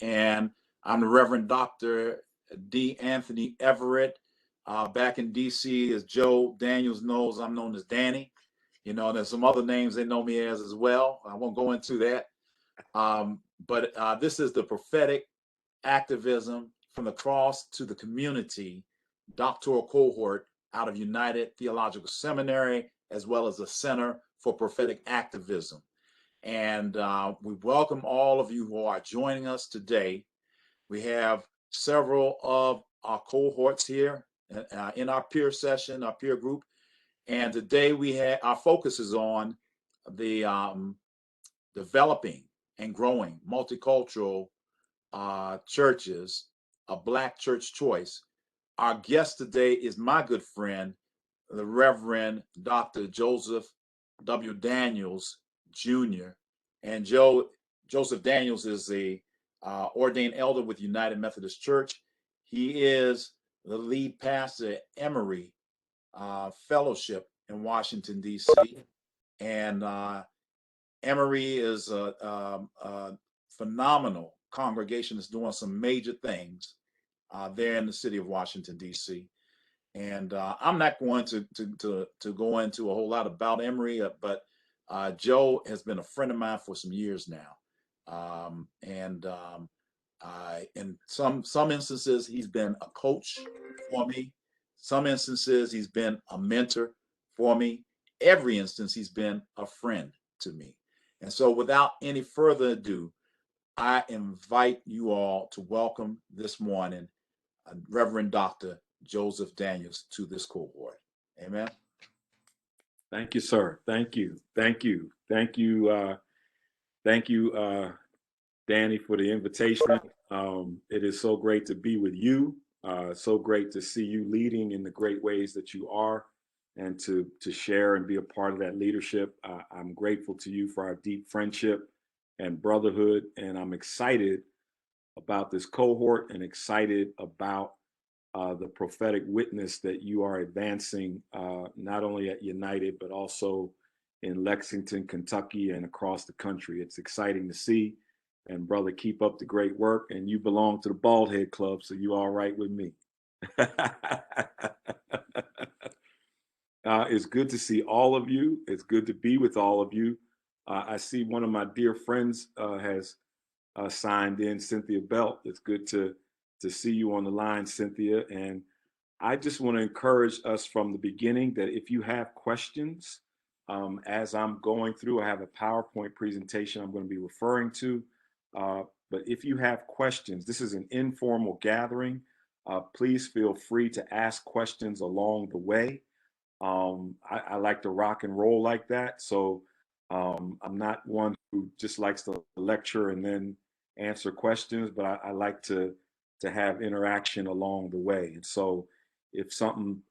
and I'm the Reverend Dr. D. Anthony Everett. Back in DC, as Joe Daniels knows, I'm known as Danny. You know, there's some other names they know me as well. I won't go into that. But this is the Prophetic Activism from the Cross to the Community Doctoral Cohort out of United Theological Seminary, as well as the Center for Prophetic Activism. And we welcome all of you who are joining us today. We have several of our cohorts here in our peer session, our peer group. And today our focus is on the developing and growing multicultural churches, a Black church choice. Our guest today is my good friend, the Reverend Dr. Joseph W. Daniels Jr. And Joseph Daniels is a ordained elder with United Methodist Church. He is the lead pastor at Emory Fellowship in Washington, D.C. And Emory is a phenomenal congregation that's doing some major things there in the city of Washington, D.C. And I'm not going to go into a whole lot about Emory, but Joe has been a friend of mine for some years now. In some instances, he's been a coach for me. Some instances, he's been a mentor for me. Every instance, he's been a friend to me. And so without any further ado, I invite you all to welcome this morning Reverend Dr. Joseph Daniels to this cohort. Amen. Thank you, sir. Thank you. Thank you. Thank you. Thank you, Danny, for the invitation. It is so great to be with you. So great to see you leading in the great ways that you are, and to share and be a part of that leadership. I'm grateful to you for our deep friendship and brotherhood, and I'm excited about this cohort and excited about the prophetic witness that you are advancing, not only at United, but also in Lexington, Kentucky, and across the country. It's exciting to see. And brother, keep up the great work. And you belong to the Bald Head Club, so you all right with me. It's good to see all of you. It's good to be with all of you. I see one of my dear friends has signed in, Cynthia Belt. It's good to see you on the line, Cynthia. And I just want to encourage us from the beginning that if you have questions, as I'm going through, I have a PowerPoint presentation I'm going to be referring to. But if you have questions, this is an informal gathering. Please feel free to ask questions along the way. I like to rock and roll like that. So I'm not one who just likes to lecture and then answer questions, but I like to have interaction along the way. And so if something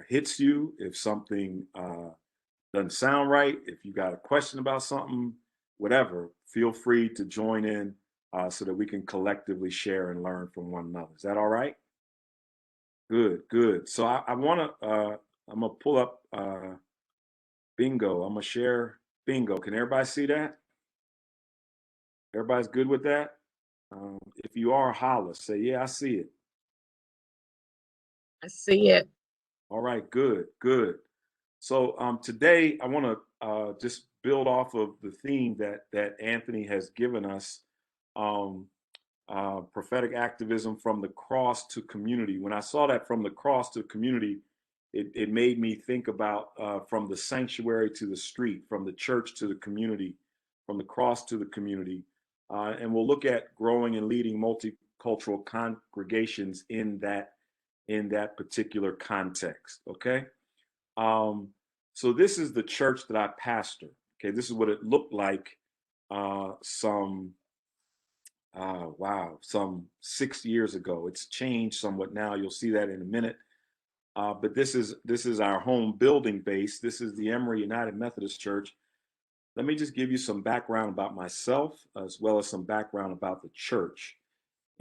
hits you, if something doesn't sound right, if you got a question about something, whatever, feel free to join in so that we can collectively share and learn from one another. Is that all right? Good, good. So I'm gonna pull up bingo. I'm gonna share bingo. Can everybody see that? Everybody's good with that? If you are, holler. Say, yeah, I see it. I see it. All right, good, good. So today I want to just build off of the theme that Anthony has given us, prophetic activism from the cross to community. When I saw that from the cross to community, it made me think about from the sanctuary to the street, from the church to the community, from the cross to the community. And we'll look at growing and leading multicultural congregations in that particular context, okay? So this is the church that I pastor, okay? This is what it looked like some 6 years ago. It's changed somewhat now. You'll see that in a minute. But this is our home building base. This is the Emory United Methodist Church. Let me just give you some background about myself, as well as some background about the church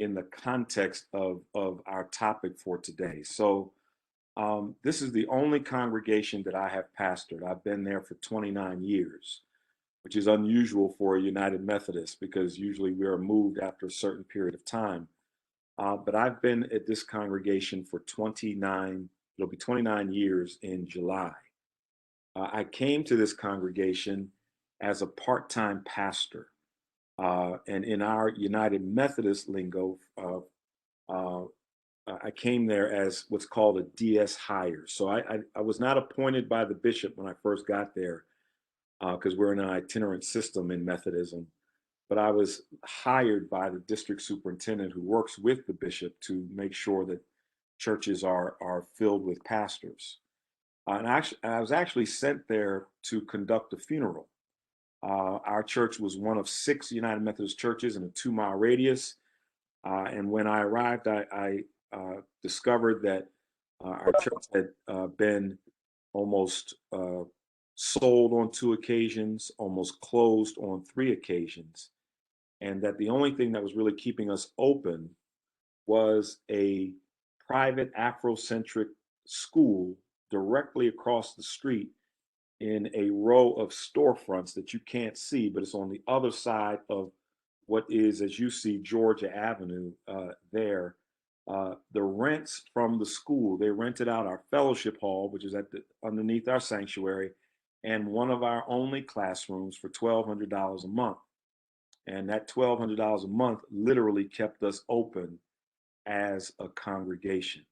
in the context of our topic for today. So this is the only congregation that I have pastored. I've been there for 29 years. which is unusual for a United Methodist because usually we are moved after a certain period of time. But I've been at this congregation for 29, it'll be 29 years in July. I came to this congregation as a part-time pastor. And in our United Methodist lingo, I came there as what's called a DS hire. So I was not appointed by the bishop when I first got there, because we're in an itinerant system in Methodism. But I was hired by the district superintendent who works with the bishop to make sure that churches are filled with pastors. And I was actually sent there to conduct a funeral. Our church was one of 6 United Methodist churches in a 2-mile radius. And when I arrived, I discovered that our church had been almost sold on 2 occasions, almost closed on 3 occasions, and that the only thing that was really keeping us open was a private Afrocentric school directly across the street in a row of storefronts that you can't see, but it's on the other side of what is, as you see, Georgia Avenue there. The rents from the school, they rented out our fellowship hall, which is underneath our sanctuary, and one of our only classrooms for $1,200 a month. And that $1,200 a month literally kept us open as a congregation.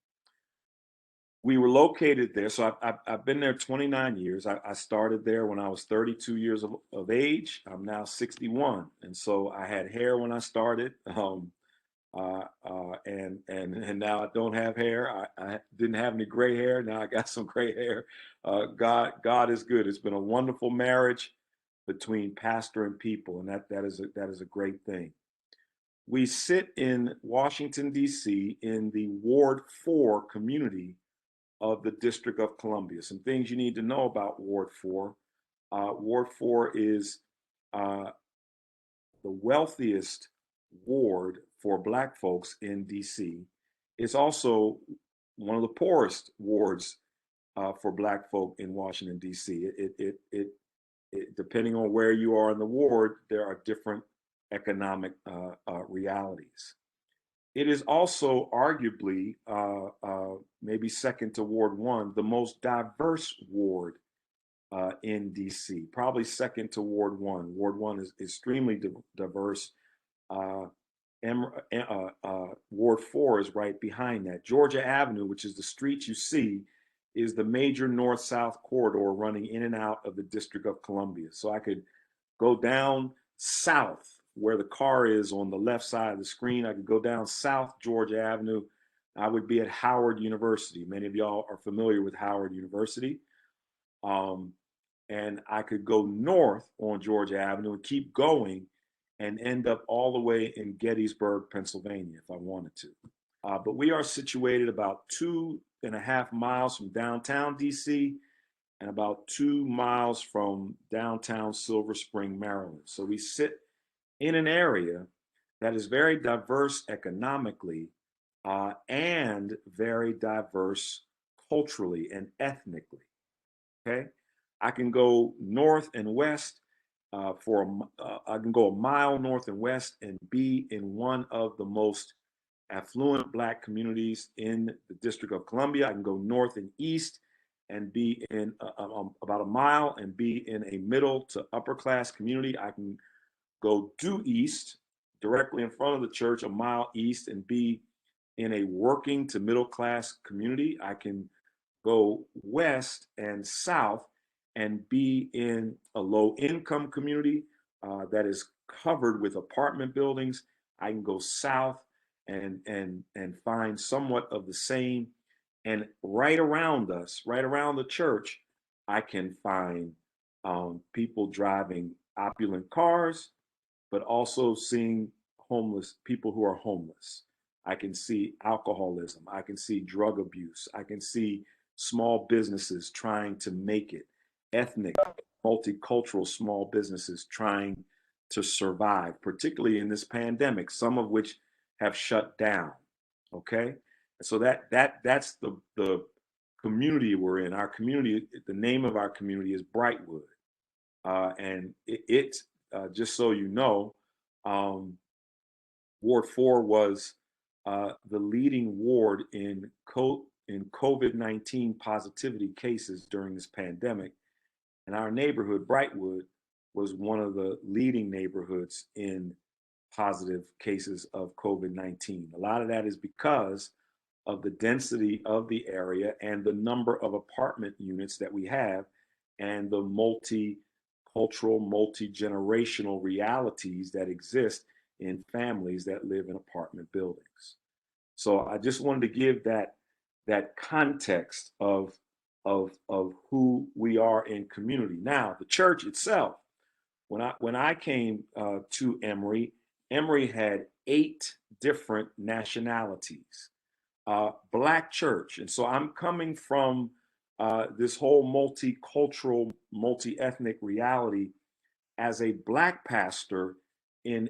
We were located there. So I've been there 29 years. I started there when I was 32 years of age. I'm now 61. And so I had hair when I started. And now I don't have hair. I didn't have any gray hair. Now I got some gray hair. God is good. It's been a wonderful marriage between pastor and people. And that is a great thing. We sit in Washington, D.C. in the Ward 4 community of the District of Columbia. Some things you need to know about Ward 4. Ward 4 is the wealthiest ward for Black folks in DC. It's also one of the poorest wards for Black folk in Washington, DC. Depending on where you are in the ward, there are different economic realities. It is also arguably, maybe second to Ward 1, the most diverse ward in DC, probably second to Ward 1. Ward 1 is extremely diverse. Ward 4 is right behind that. Georgia Avenue, which is the street you see, is the major north-south corridor running in and out of the District of Columbia. So I could go down south where the car is on the left side of the screen. I could go down South Georgia Avenue. I would be at Howard University. Many of y'all are familiar with Howard University. And I could go north on Georgia Avenue and keep going and end up all the way in Gettysburg, Pennsylvania, if I wanted to. But we are situated about 2.5 miles from downtown DC and about 2 miles from downtown Silver Spring, Maryland. So we sit in an area that is very diverse economically and very diverse culturally and ethnically. Okay, I can go north and west I can go a mile north and west and be in one of the most affluent Black communities in the District of Columbia. I can go north and east and be in about a mile and be in a middle to upper class community. I can go due east, directly in front of the church, a mile east, and be in a working to middle class community. I can go west and south and be in a low income community that is covered with apartment buildings. I can go south and find somewhat of the same. And right around us, right around the church, I can find people driving opulent cars, but also seeing homeless people who are homeless. I can see alcoholism. I can see drug abuse. I can see small businesses trying to make it, ethnic, multicultural small businesses trying to survive, particularly in this pandemic, some of which have shut down. Okay, so that's the community we're in. Our community, the name of our community is Brightwood. And just so you know, Ward 4 was the leading ward in COVID-19 positivity cases during this pandemic. And our neighborhood, Brightwood, was one of the leading neighborhoods in positive cases of COVID-19. A lot of that is because of the density of the area and the number of apartment units that we have and the multicultural, multi-generational realities that exist in families that live in apartment buildings. So I just wanted to give that context of who we are in community. Now, the church itself, when I came to Emory, Emory had 8 different nationalities. Black church. And so I'm coming from this whole multicultural, multi-ethnic reality as a Black pastor in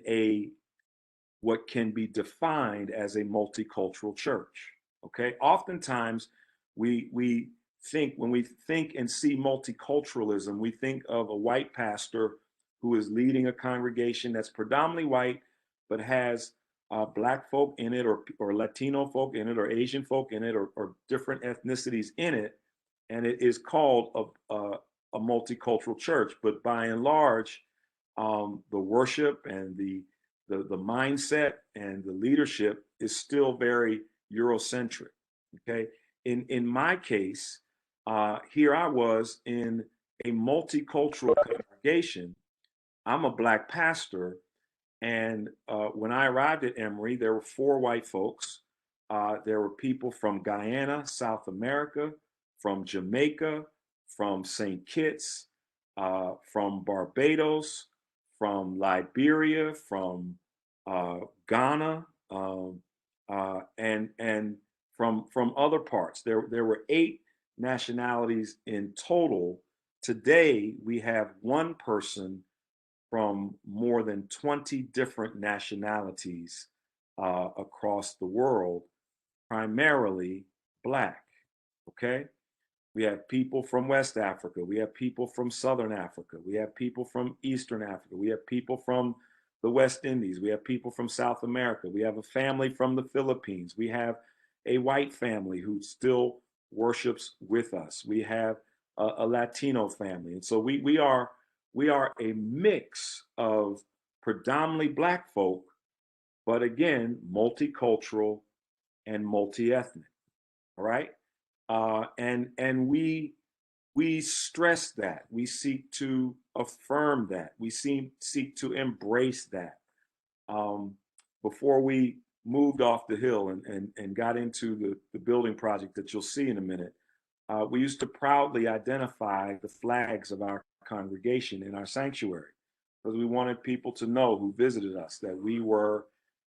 what can be defined as a multicultural church. Okay. Oftentimes we think, when we think and see multiculturalism, we think of a white pastor who is leading a congregation that's predominantly white, but has Black folk in it, or Latino folk in it, or Asian folk in it, or different ethnicities in it, and it is called a multicultural church. But by and large, the worship and the mindset and the leadership is still very Eurocentric. Okay, in my case, here I was in a multicultural congregation. I'm a Black pastor. And when I arrived at Emory, there were 4 white folks. There were people from Guyana, South America, from Jamaica, from St. Kitts, from Barbados, from Liberia, from Ghana, and from other parts. There were 8 nationalities in total. Today, we have 1 person from more than 20 different nationalities across the world, primarily Black. Okay? We have people from West Africa. We have people from Southern Africa. We have people from Eastern Africa. We have people from the West Indies. We have people from South America. We have a family from the Philippines. We have a white family who still worships with us. We have a Latino family. And so we are a mix of predominantly Black folk, but again, multicultural and multi-ethnic. All right. And we stress that. We seek to affirm that. We seek to embrace that. Before we moved off the hill and got into the building project that you'll see in a minute, we used to proudly identify the flags of our congregation in our sanctuary, because we wanted people to know who visited us that we were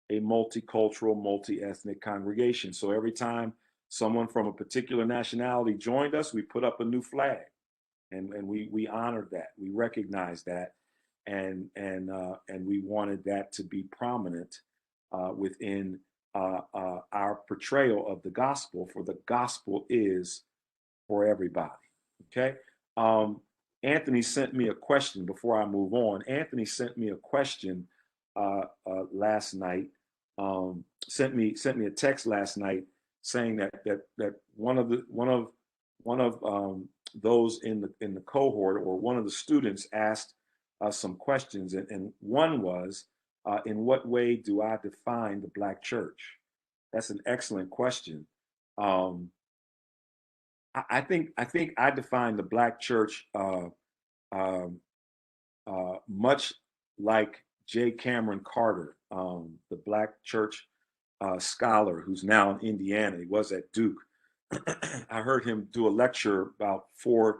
a multicultural, multi-ethnic congregation. So every time someone from a particular nationality joined us, we put up a new flag, and we honored that, we recognized that, and we wanted that to be prominent within our portrayal of the gospel, for the gospel is for everybody. Okay. Anthony sent me a question before I move on. Anthony sent me a question last night. Sent me a text last night saying that one of those in the cohort, or one of the students, asked some questions, and one was, in what way do I define the Black church? That's an excellent question. I think I define the Black church much like J. Cameron Carter, the Black church scholar who's now in Indiana. He was at Duke. I heard him do a lecture about 4 or 5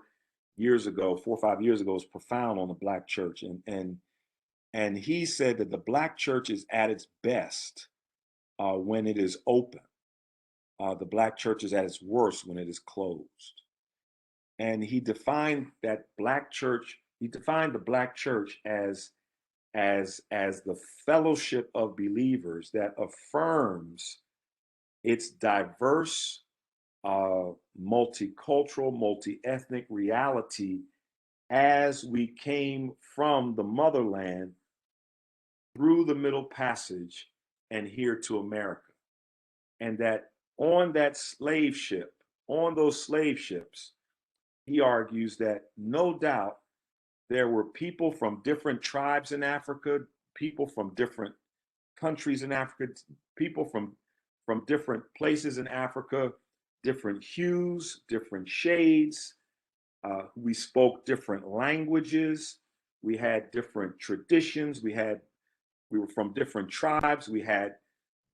years ago. It was profound on the Black church, and he said that the Black church is at its best when it is open. The Black church is at its worst when it is closed. And he defined that Black church. He defined the Black church as the fellowship of believers that affirms its diverse, multicultural, multi-ethnic reality as we came from the motherland through the Middle Passage and here to America. And that on that slave ship, on those slave ships, he argues that no doubt there were people from different tribes in Africa, people from different countries in Africa, people from different places in Africa, different hues, different shades. We spoke different languages. We had different traditions. We were from different tribes. We had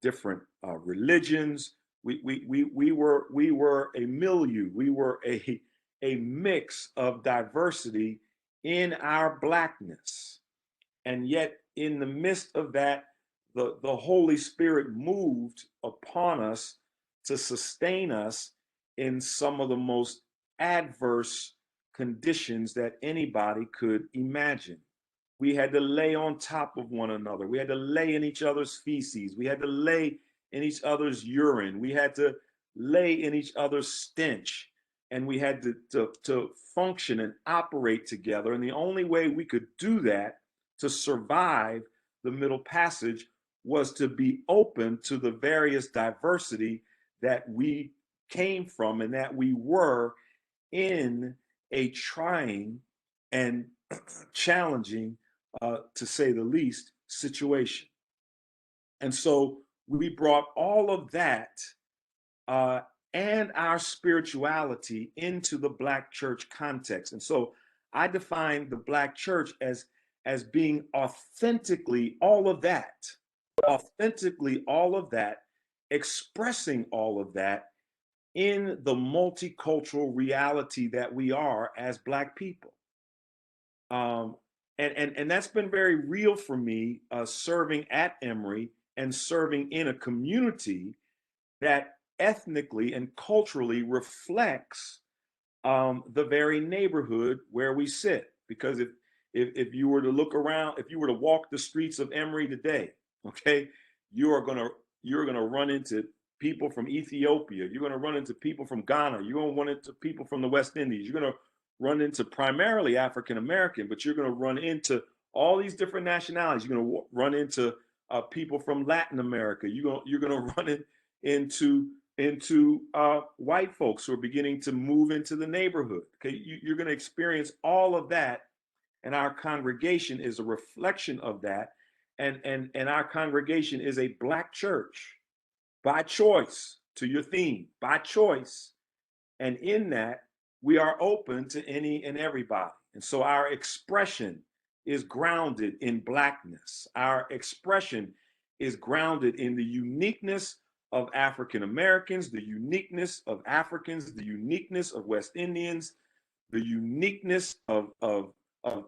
different religions. We were a milieu. We were a mix of diversity in our blackness. And yet, in the midst of that, the Holy Spirit moved upon us to sustain us in some of the most adverse conditions that anybody could imagine. We had to lay on top of one another. We had to lay in each other's feces. We had to lay in each other's urine. We had to lay in each other's stench. And we had to function and operate together. And the only way we could do that to survive the Middle Passage was to be open to the various diversity that we came from and that we were in a trying and challenging, to say the least, situation. And so we brought all of that and our spirituality into the Black church context. And so I define the Black church as being authentically all of that, expressing all of that in the multicultural reality that we are as Black people. And that's been very real for me, serving at Emory and serving in a community that ethnically and culturally reflects the very neighborhood where we sit. Because if you were to look around, if you were to walk the streets of Emory today, okay, you're gonna run into people from Ethiopia. You're gonna run into people from Ghana. You're gonna run into people from the West Indies. You're gonna run into primarily African American, but you're gonna run into all these different nationalities. You're gonna run into people from Latin America. You're gonna run into white folks who are beginning to move into the neighborhood. Okay, you're going to experience all of that, and our congregation is a reflection of that, and our congregation is a Black church by choice, to your theme, by choice, and in that we are open to any and everybody. And so our expression is grounded in Blackness. Our expression is grounded in the uniqueness of African Americans, the uniqueness of Africans, the uniqueness of West Indians, the uniqueness of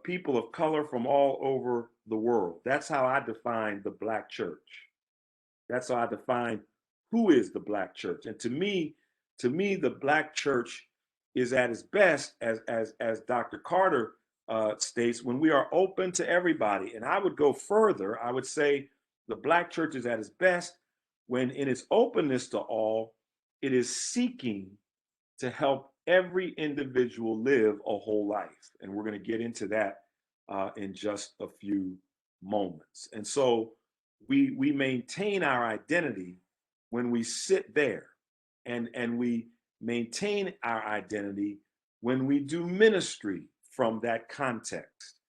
people of color from all over the world. That's how I define the Black church. That's how I define who is the Black church. And to me, the Black church is at its best, as Dr. Carter states, when we are open to everybody. And I would go further. I would say the Black church is at its best when, in its openness to all, it is seeking to help every individual live a whole life. And we're going to get into that in just a few moments. And so we maintain our identity when we sit there, and we maintain our identity when we do ministry from that context,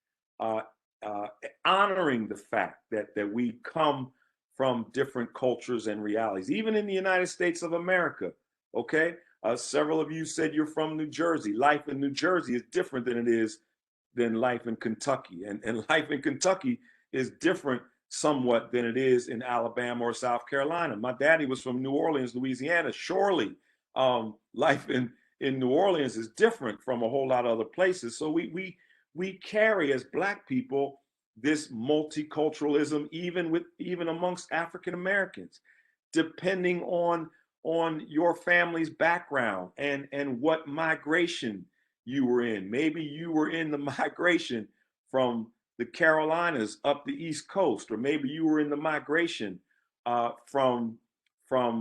honoring the fact that we come from different cultures and realities, even in the United States of America. Okay, several of you said you're from New Jersey. Life in New Jersey is different than life in Kentucky, and life in Kentucky is different somewhat than it is in Alabama or South Carolina. My daddy was from New Orleans, Louisiana. Surely, life in New Orleans is different from a whole lot of other places. So we carry, as Black people, this multiculturalism even amongst African Americans, depending on your family's background and what migration you were in. Maybe you were in the migration from the Carolinas up the East Coast, or maybe you were in the migration from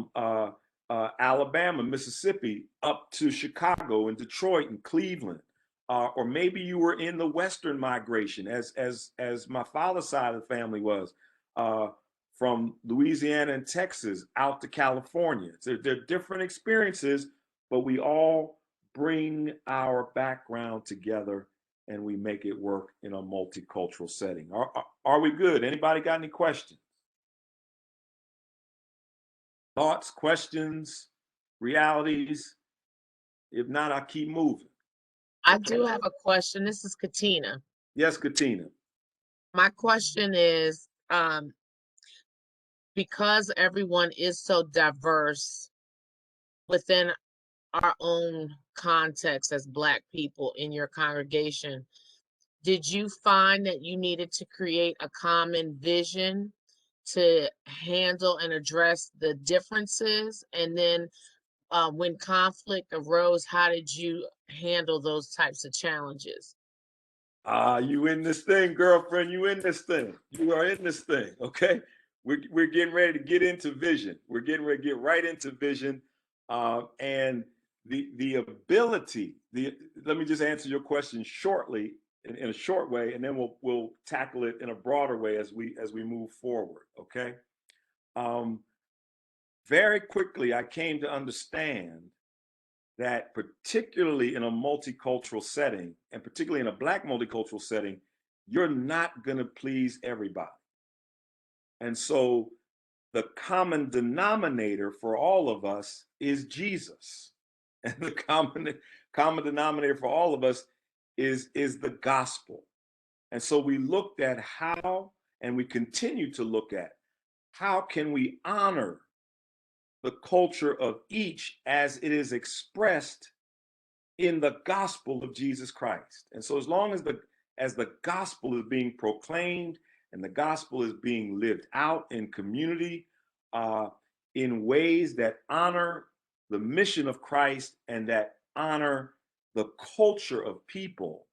Alabama, Mississippi, up to Chicago and Detroit and Cleveland. or maybe you were in the Western migration, as my father's side of the family was, from Louisiana and Texas out to California. So they're different experiences, but we all bring our background together and we make it work in a multicultural setting. Are we good? Anybody got any questions? Thoughts, questions, realities? If not, I'll keep moving. I do have a question. This is Katina. Yes, Katina. My question is, because everyone is so diverse within our own context as Black people in your congregation, did you find that you needed to create a common vision to handle and address the differences? And then when conflict arose, how did you handle those types of challenges? You in this thing, girlfriend. You in this thing. You are in this thing, okay? We're getting ready to get into vision. We're getting ready to get right into vision. And the ability, let me just answer your question shortly, in a short way, and then we'll tackle it in a broader way as we move forward, okay? Very quickly, I came to understand that particularly in a multicultural setting, and particularly in a Black multicultural setting, you're not going to please everybody. And so the common denominator for all of us is Jesus. And the common denominator for all of us is the gospel. And so we looked at how, and we continue to look at, how can we honor the culture of each as it is expressed in the gospel of Jesus Christ. And so as long as the gospel is being proclaimed and the gospel is being lived out in community in ways that honor the mission of Christ and that honor the culture of people,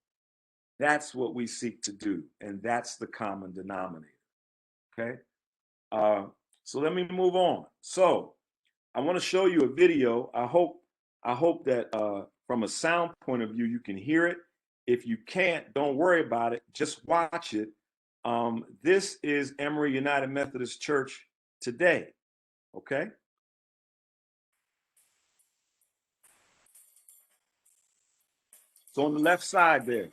that's what we seek to do. And that's the common denominator. Okay. So let me move on. So I want to show you a video. I hope that from a sound point of view, you can hear it. If you can't, don't worry about it. Just watch it. This is Emory United Methodist Church today. Okay. So on the left side there.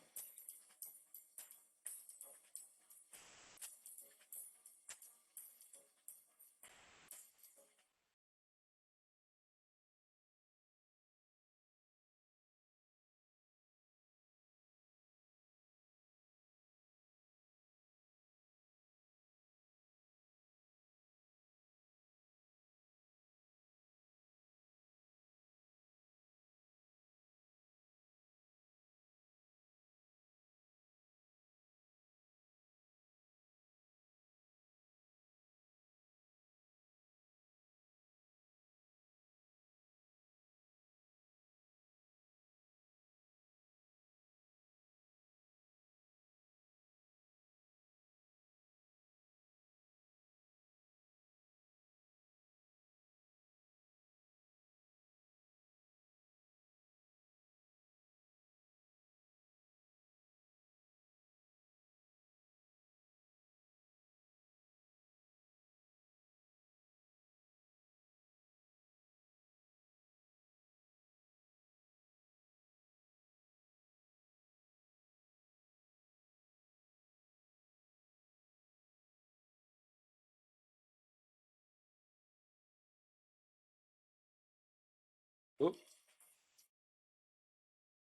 Oops.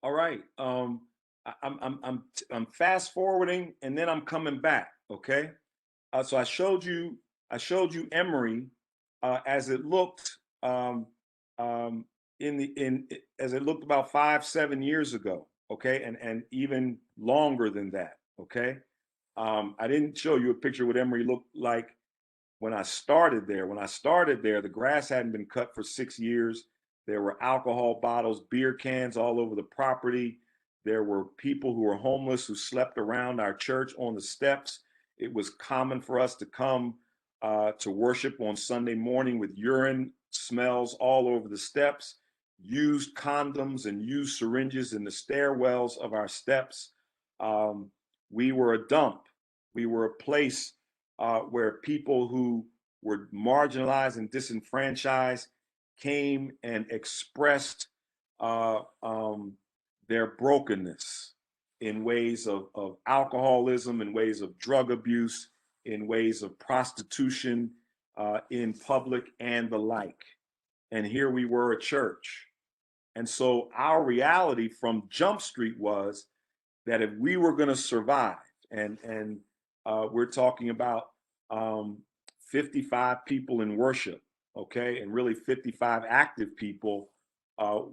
All right. I'm fast forwarding and then I'm coming back. Okay. So I showed you Emory as it looked as it looked about 5-7 years ago. Okay, and even longer than that. Okay, I didn't show you a picture of what Emory looked like when I started there. When I started there, the grass hadn't been cut for 6 years. There were alcohol bottles, beer cans all over the property. There were people who were homeless who slept around our church on the steps. It was common for us to come to worship on Sunday morning with urine smells all over the steps. used condoms and used syringes in the stairwells of our steps. We were a dump. We were a place where people who were marginalized and disenfranchised came and expressed their brokenness in ways of alcoholism, in ways of drug abuse, in ways of prostitution in public and the like. And here we were, a church. And so our reality from Jump Street was that if we were going to survive, and we're talking about 55 people in worship, okay, and really 55 active people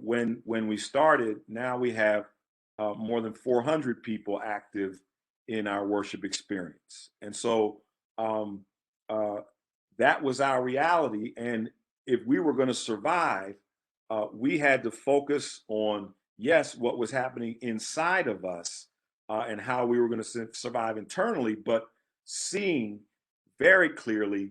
when we started. Now we have more than 400 people active in our worship experience, and so that was our reality. And if we were going to survive, we had to focus on, yes, what was happening inside of us and how we were going to survive internally, but seeing very clearly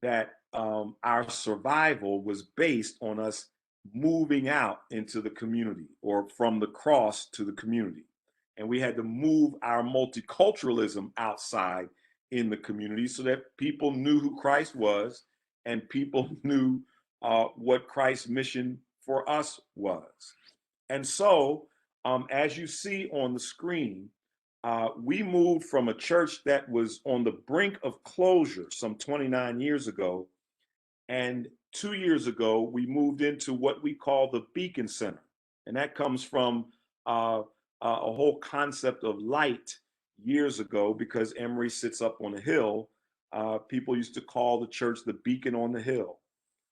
that our survival was based on us moving out into the community, or from the cross to the community. And we had to move our multiculturalism outside in the community so that people knew who Christ was and people knew what Christ's mission for us was. And so, as you see on the screen, we moved from a church that was on the brink of closure some 29 years ago. And 2 years ago, we moved into what we call the Beacon Center. And that comes from a whole concept of light years ago, because Emory sits up on a hill. People used to call the church the Beacon on the Hill.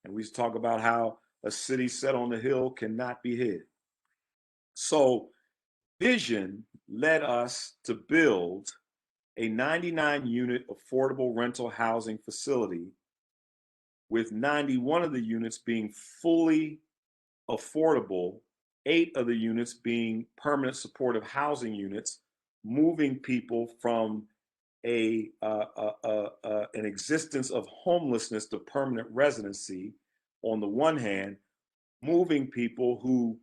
And we used to talk about how a city set on the hill cannot be hid. So vision led us to build a 99-unit affordable rental housing facility, with 91 of the units being fully affordable, 8 of the units being permanent supportive housing units, moving people from an existence of homelessness to permanent residency on the one hand, moving people who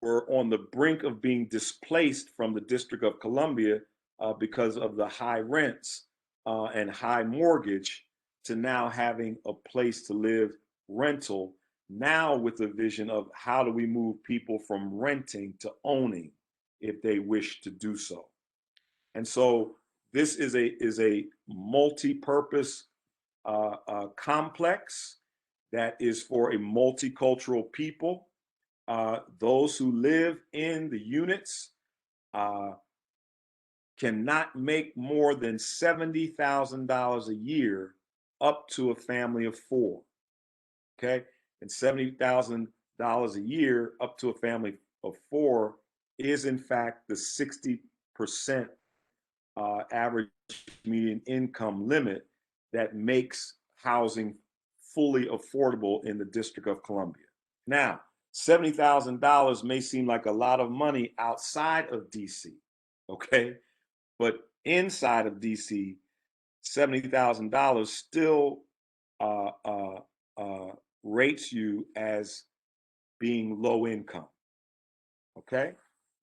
were on the brink of being displaced from the District of Columbia because of the high rents and high mortgage, to now having a place to live, rental, now with the vision of how do we move people from renting to owning if they wish to do so. And so this is a multi-purpose complex that is for a multicultural people. Those who live in the units cannot make more than $70,000 a year up to a family of 4. Okay, and $70,000 a year up to a family of 4 is in fact the 60% average median income limit that makes housing fully affordable in the District of Columbia. Now, $70,000 may seem like a lot of money outside of DC, okay? But inside of DC, $70,000 still rates you as being low income, okay?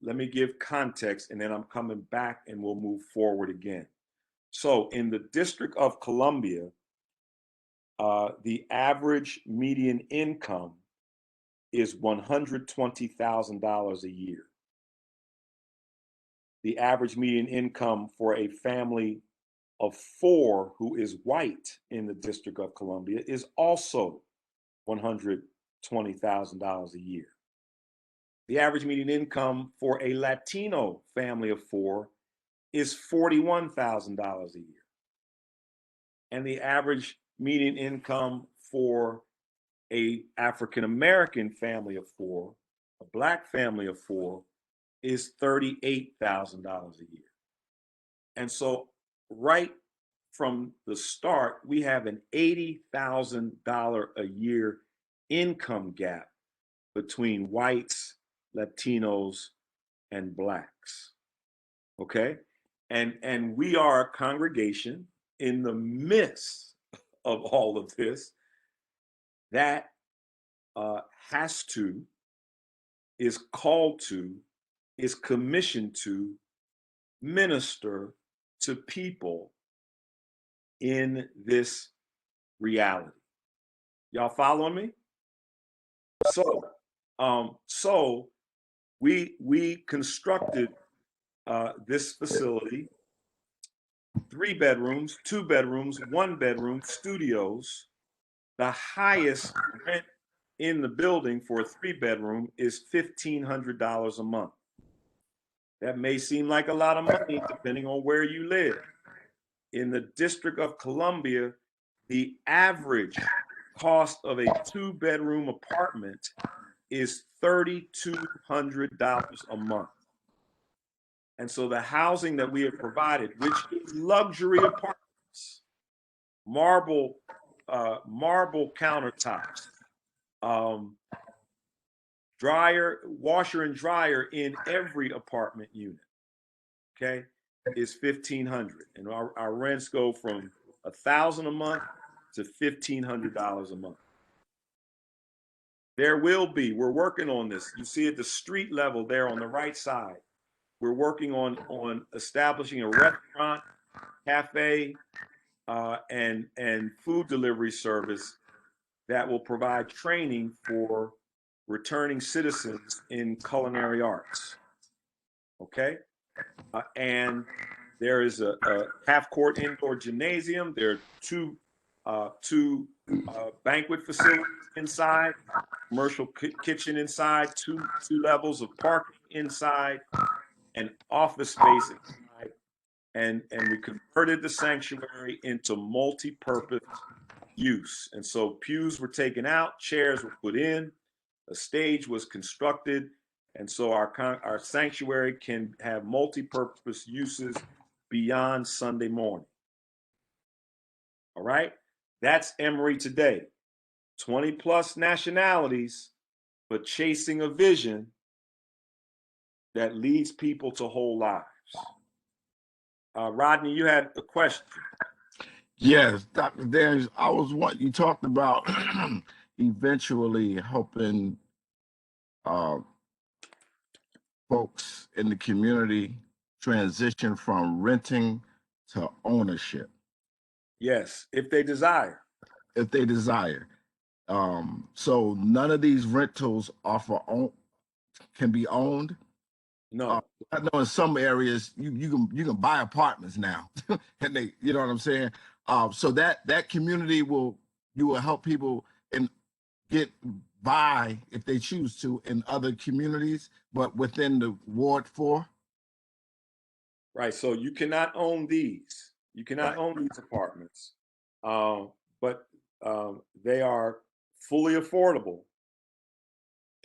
Let me give context, and then I'm coming back and we'll move forward again. So in the District of Columbia, the average median income is $120,000 a year. The average median income for a family of 4 who is white in the District of Columbia is also $120,000 a year. The average median income for a Latino family of 4 is $41,000 a year. And the average median income for a African American family of 4, a Black family of 4, is $38,000 a year. And so right from the start, we have an $80,000 a year income gap between whites, Latinos, and Blacks. Okay? And we are a congregation in the midst of all of this that has to is called to, is commissioned to minister to people in this reality. Y'all following me? So we constructed this facility, 3 bedrooms, 2 bedrooms, 1 bedroom, studios. The highest rent in the building for a 3 bedroom is $1,500 a month. That may seem like a lot of money depending on where you live. In the District of Columbia, the average cost of a 2 bedroom apartment is $3,200 a month. And so the housing that we have provided, which is luxury apartments, marble countertops, washer and dryer in every apartment unit, okay, is $1,500. And our rents go from $1,000 a month to $1,500 a month. We're working on this. You see at the street level there on the right side, we're working on establishing a restaurant, cafe, and food delivery service that will provide training for returning citizens in culinary arts. Okay? And there is a half-court indoor gymnasium. There are two banquet facilities inside, commercial kitchen inside, two levels of parking inside, and office space inside. And we converted the sanctuary into multi-purpose use. And so pews were taken out, chairs were put in, a stage was constructed, and so our sanctuary can have multi-purpose uses beyond Sunday morning. All right? That's Emory today. 20 plus nationalities, but chasing a vision that leads people to whole lives. Rodney, you had a question. Yes, Dr. Daniels, I was what you talked about eventually helping folks in the community transition from renting to ownership. Yes, if they desire. If they desire. So none of these rentals can be owned. No. I know in some areas you can buy apartments now, and they, you know what I'm saying. So that community you will help people and get by if they choose to in other communities, but within the Ward 4. Right. So you cannot own these. You cannot own these apartments, but they are fully affordable.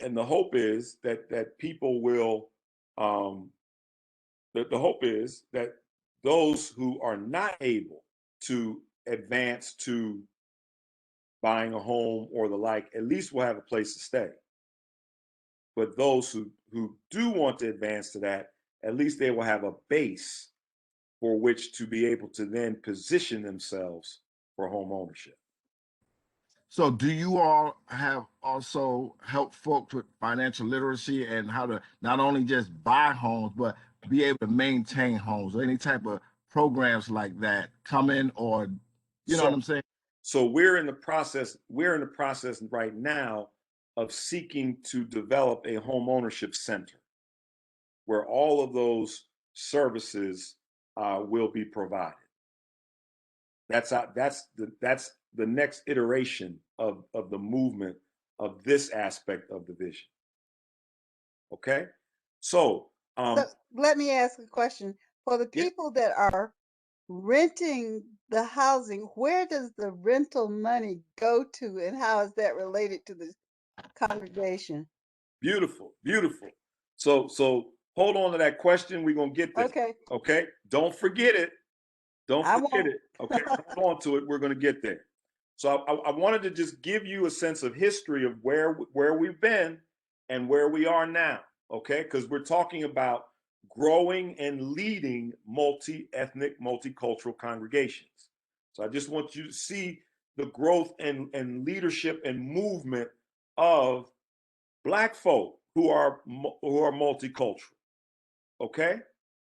And the hope is that people will. The hope is that those who are not able to advance to buying a home or the like, at least will have a place to stay. But those who do want to advance to that, at least they will have a base for which to be able to then position themselves for home ownership. So do you all have also helped folks with financial literacy and how to not only just buy homes, but be able to maintain homes or any type of programs like that come in, or you know what I'm saying? So we're in the process right now of seeking to develop a home ownership center where all of those services will be provided. That's the next iteration of the movement of this aspect of the vision. Okay, so let me ask a question. For the people that are renting the housing, where does the rental money go to, and how is that related to the congregation? Beautiful. So hold on to that question. We're gonna get there. Okay. Don't forget it. Okay. Hold on to it. We're gonna get there. So I wanted to just give you a sense of history of where we've been and where we are now. Okay, because we're talking about growing and leading multi-ethnic, multicultural congregations. So I just want you to see the growth and leadership and movement of Black folk who are multicultural. Okay?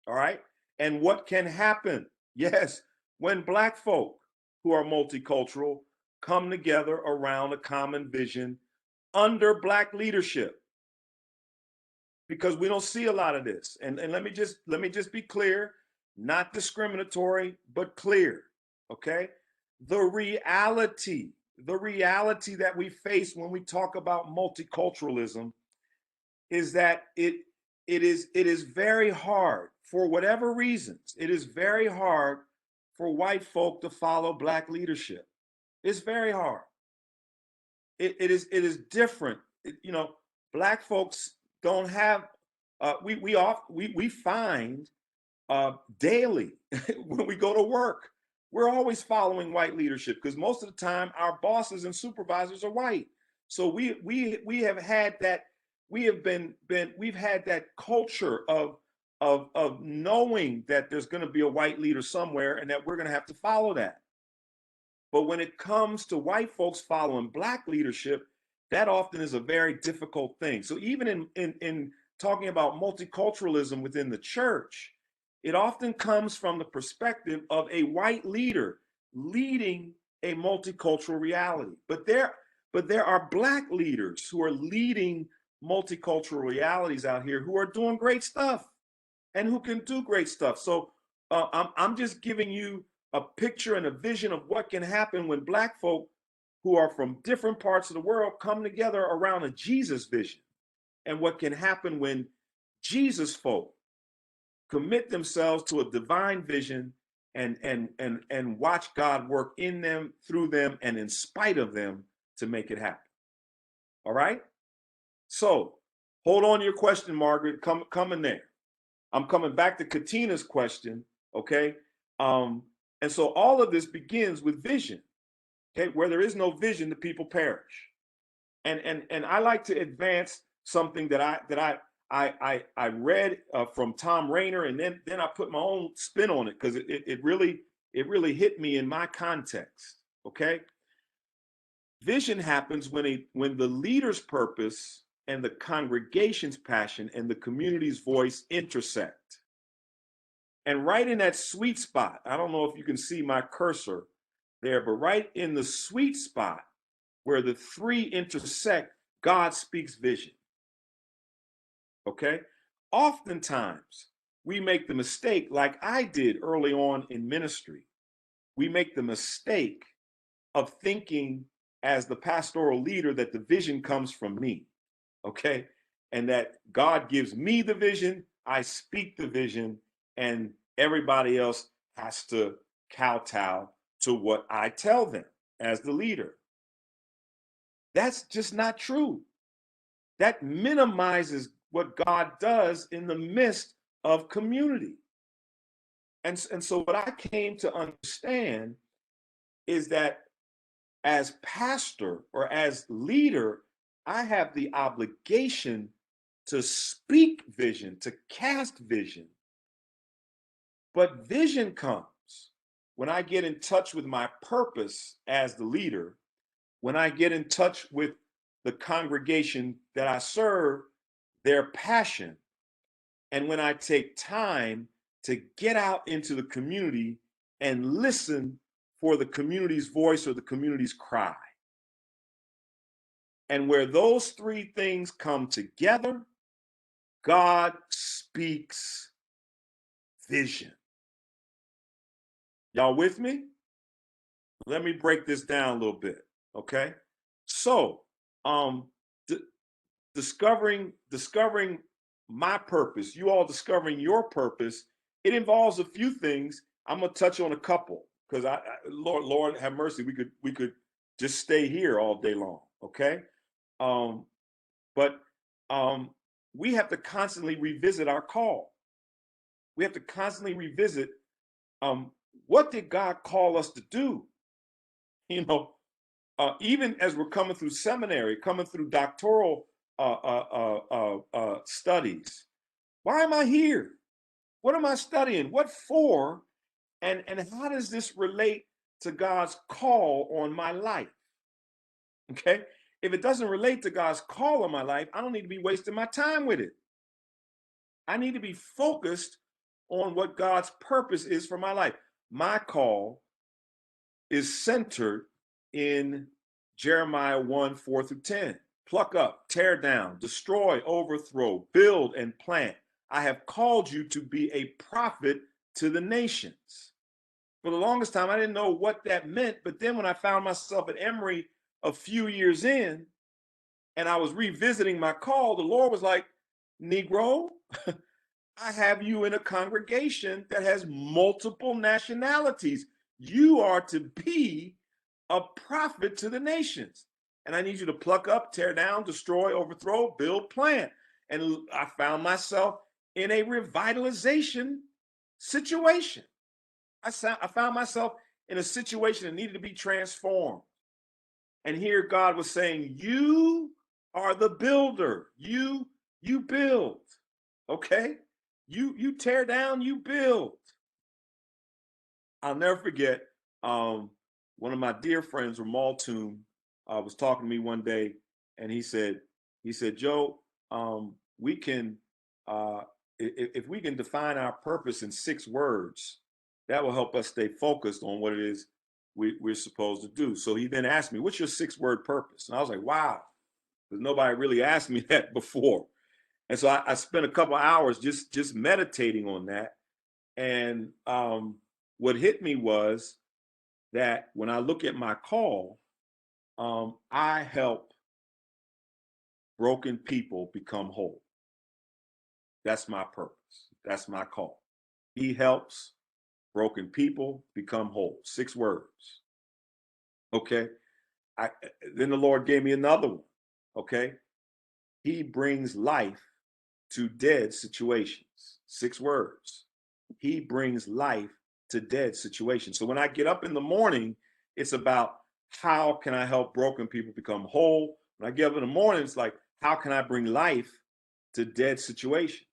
All right? And what can happen? Yes, when Black folk who are multicultural come together around a common vision under Black leadership. Because we don't see a lot of this. And let me just be clear, not discriminatory, but clear. Okay? The reality that we face when we talk about multiculturalism is that it is very hard, for whatever reasons, it is very hard for white folk to follow Black leadership. It's very hard. It is different. You know, Black folks don't have. We find daily when we go to work, we're always following white leadership because most of the time our bosses and supervisors are white. So we have had that. We've had that culture of knowing that there's going to be a white leader somewhere and that we're going to have to follow that. But when it comes to white folks following Black leadership, that often is a very difficult thing. So even in talking about multiculturalism within the church, it often comes from the perspective of a white leader leading a multicultural reality. But there are Black leaders who are leading multicultural realities out here who are doing great stuff and who can do great stuff. So I'm just giving you a picture and a vision of what can happen when Black folk who are from different parts of the world come together around a Jesus vision, and what can happen when Jesus folk commit themselves to a divine vision and watch God work in them, through them, and in spite of them to make it happen. All right? So hold on to your question, Margaret. Coming there. I'm coming back to Katina's question, okay? And so all of this begins with vision. Okay, where there is no vision, the people perish. And I like to advance something that I read from Tom Rainer, and then I put my own spin on it because it really hit me in my context. Okay, vision happens when the leader's purpose and the congregation's passion and the community's voice intersect. And right in that sweet spot, I don't know if you can see my cursor there, but right in the sweet spot where the three intersect, God speaks vision. Okay? Oftentimes, we make the mistake, like I did early on in ministry, we make the mistake of thinking as the pastoral leader that the vision comes from me. Okay? And that God gives me the vision, I speak the vision, and everybody else has to kowtow to what I tell them as the leader. That's just not true. That minimizes what God does in the midst of community. And so what I came to understand is that as pastor or as leader, I have the obligation to speak vision, to cast vision. But vision comes when I get in touch with my purpose as the leader, when I get in touch with the congregation that I serve, their passion, and when I take time to get out into the community and listen for the community's voice or the community's cry. And where those three things come together, God speaks vision. Y'all with me? Let me break this down a little bit, okay? So, discovering my purpose, you all discovering your purpose, it involves a few things. I'm gonna touch on a couple because Lord have mercy, we could just stay here all day long, okay? But we have to constantly revisit our call. We have to constantly revisit what did God call us to do? You know, even as we're coming through seminary, coming through doctoral studies. Why am I here? What am I studying? What for? And how does this relate to God's call on my life? Okay, if it doesn't relate to God's call on my life, I don't need to be wasting my time with it. I need to be focused on what God's purpose is for my life. My call is centered in Jeremiah 1:4-10. Pluck up, tear down, destroy, overthrow, build, and plant. I have called you to be a prophet to the nations. For the longest time, I didn't know what that meant. But then when I found myself at Emory a few years in, and I was revisiting my call, the Lord was like, Negro, I have you in a congregation that has multiple nationalities. You are to be a prophet to the nations. And I need you to pluck up, tear down, destroy, overthrow, build, plant. And I found myself in a revitalization situation. I found myself in a situation that needed to be transformed. And here God was saying, you are the builder. You build. Okay? You tear down, you build. I'll never forget, one of my dear friends, Ramal Toon, was talking to me one day, and he said, Joe, we can, if we can define our purpose in 6 words, that will help us stay focused on what it is we're supposed to do. So he then asked me, what's your 6-word purpose? And I was like, wow, because nobody really asked me that before. And so I spent a couple hours just meditating on that. And what hit me was that when I look at my call, I help broken people become whole. That's my purpose. That's my call. He helps broken people become whole. 6 words. Okay. Then the Lord gave me another one. Okay. He brings life to dead situations. 6 words. He brings life to dead situations. So when I get up in the morning, it's about how can I help broken people become whole? When I get up in the morning, it's like, how can I bring life to dead situations?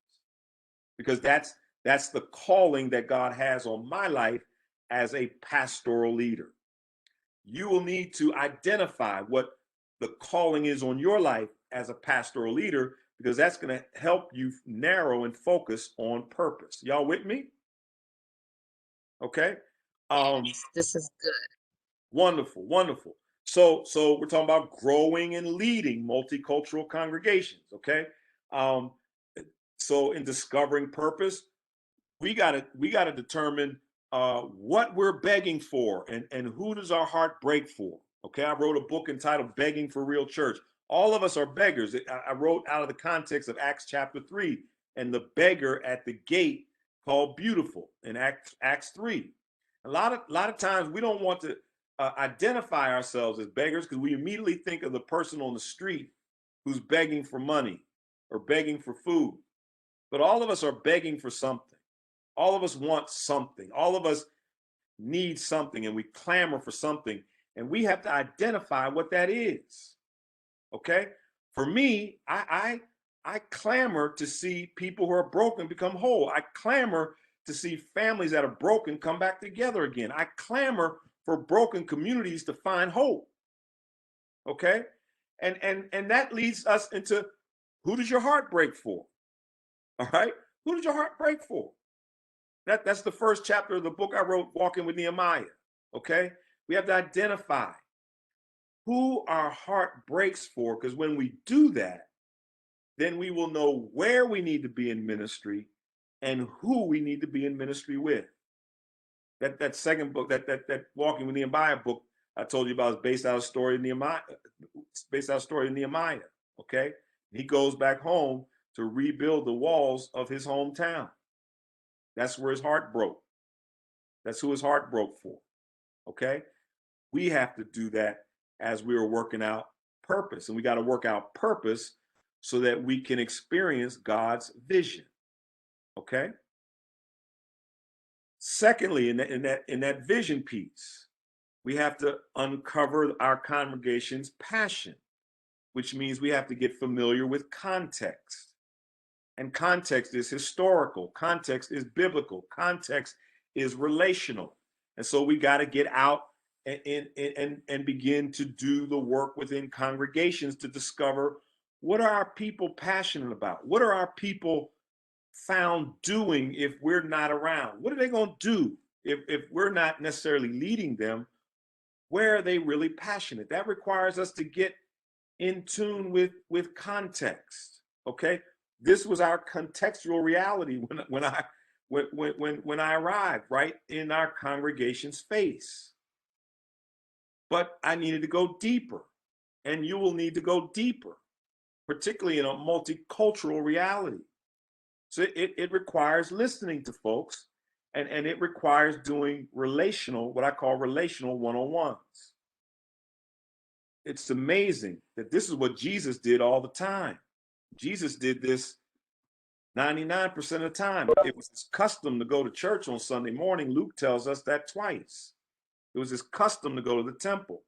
Because that's the calling that God has on my life as a pastoral leader. You will need to identify what the calling is on your life as a pastoral leader, because that's going to help you narrow and focus on purpose. Y'all with me? Okay. This is good. Wonderful, wonderful. So we're talking about growing and leading multicultural congregations. Okay. So in discovering purpose, we gotta determine what we're begging for, and who does our heart break for. Okay, I wrote a book entitled Begging for Real Church. All of us are beggars. I wrote out of the context of Acts chapter 3 and the beggar at the gate called Beautiful in Acts 3. A lot of times we don't want to identify ourselves as beggars because we immediately think of the person on the street who's begging for money or begging for food. But all of us are begging for something. All of us want something. All of us need something, and we clamor for something. And we have to identify what that is. Okay? For me, I clamor to see people who are broken become whole. I clamor to see families that are broken come back together again. I clamor for broken communities to find hope. Okay? And that leads us into, who does your heart break for? All right? Who does your heart break for? That's the first chapter of the book I wrote, Walking with Nehemiah. Okay? We have to identify who our heart breaks for, because when we do that, then we will know where we need to be in ministry and who we need to be in ministry with. That second book, that Walking with Nehemiah book I told you about, is based out of story of Nehemiah. It's based out of story of Nehemiah. Okay? He goes back home to rebuild the walls of his hometown. That's where his heart broke. That's who his heart broke for. Okay? We have to do that as we are working out purpose. And we got to work out purpose so that we can experience God's vision. Okay? Secondly, in that vision piece, we have to uncover our congregation's passion, which means we have to get familiar with context. And context is historical, context is biblical, context is relational. And so we got to get out and begin to do the work within congregations to discover what are our people passionate about? What are our people found doing if we're not around? What are they going to do if we're not necessarily leading them? Where are they really passionate? That requires us to get in tune with context. Okay, this was our contextual reality when I arrived, right in our congregation's face. But I needed to go deeper, and you will need to go deeper, particularly in a multicultural reality. So it requires listening to folks, and it requires doing relational, what I call relational one-on-ones. It's amazing that this is what Jesus did all the time. Jesus did this 99% of the time. It was his custom to go to church on Sunday morning. Luke tells us that twice. It was his custom to go to the temple.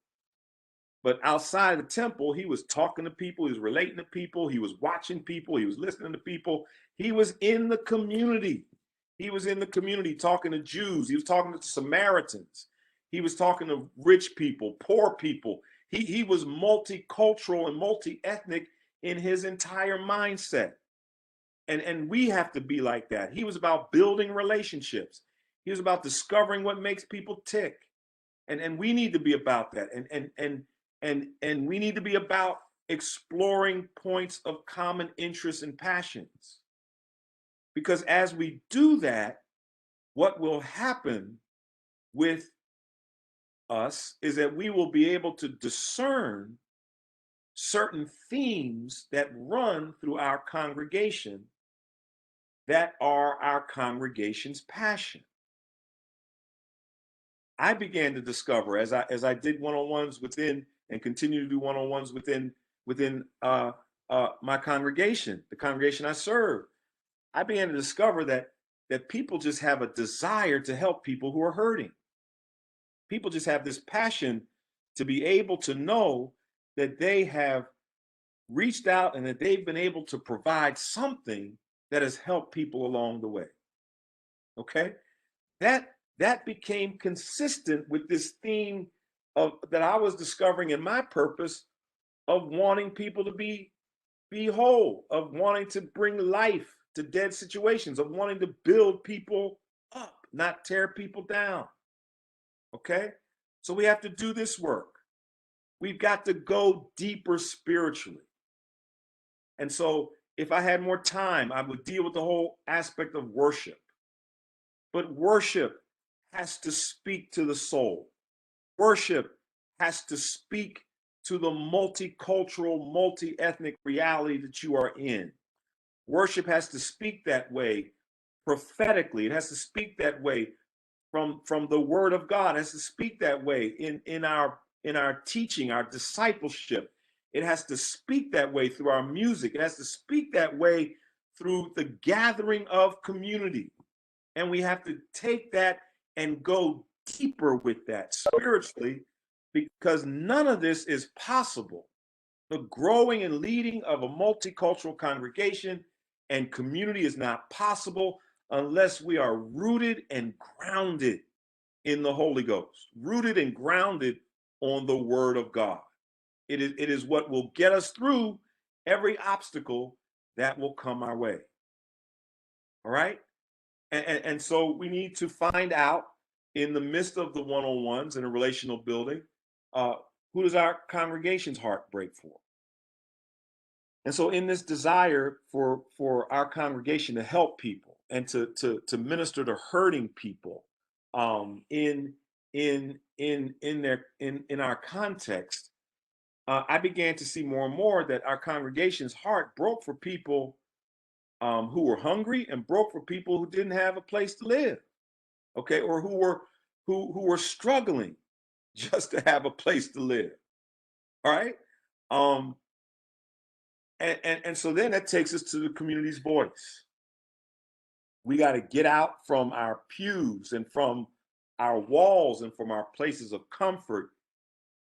But outside of the temple, he was talking to people, he was relating to people, he was watching people, he was listening to people. He was in the community. He was in the community talking to Jews. He was talking to Samaritans. He was talking to rich people, poor people. He was multicultural and multi-ethnic in his entire mindset. And we have to be like that. He was about building relationships. He was about discovering what makes people tick. And we need to be about that. And we need to be about exploring points of common interests and passions. Because as we do that, what will happen with us is that we will be able to discern certain themes that run through our congregation that are our congregation's passion. I began to discover as I did one-on-ones within and continue to do one-on-ones within my congregation, the congregation I serve. I began to discover that people just have a desire to help people who are hurting. People just have this passion to be able to know that they have reached out and that they've been able to provide something that has helped people along the way. Okay? That became consistent with this theme of that I was discovering in my purpose of wanting people to be whole, of wanting to bring life to dead situations, of wanting to build people up, not tear people down. Okay? So we have to do this work. We've got to go deeper spiritually. And so if I had more time, I would deal with the whole aspect of worship. But worship has to speak to the soul. Worship has to speak to the multicultural, multi-ethnic reality that you are in. Worship has to speak that way prophetically. It has to speak that way from the word of God. It has to speak that way in our teaching, our discipleship. It has to speak that way through our music. It has to speak that way through the gathering of community. And we have to take that and go deeper with that spiritually, because none of this is possible. The growing and leading of a multicultural congregation and community is not possible unless we are rooted and grounded in the Holy Ghost, rooted and grounded on the Word of God. It is what will get us through every obstacle that will come our way. All right? And so we need to find out in the midst of the one-on-ones and a relational building, who does our congregation's heart break for? And so in this desire for our congregation to help people and to minister to hurting people in our context, I began to see more and more that our congregation's heart broke for people who were hungry and broke for people who didn't have a place to live, okay, or who were struggling just to have a place to live. All right. And so then that takes us to the community's voice. We got to get out from our pews and from our walls and from our places of comfort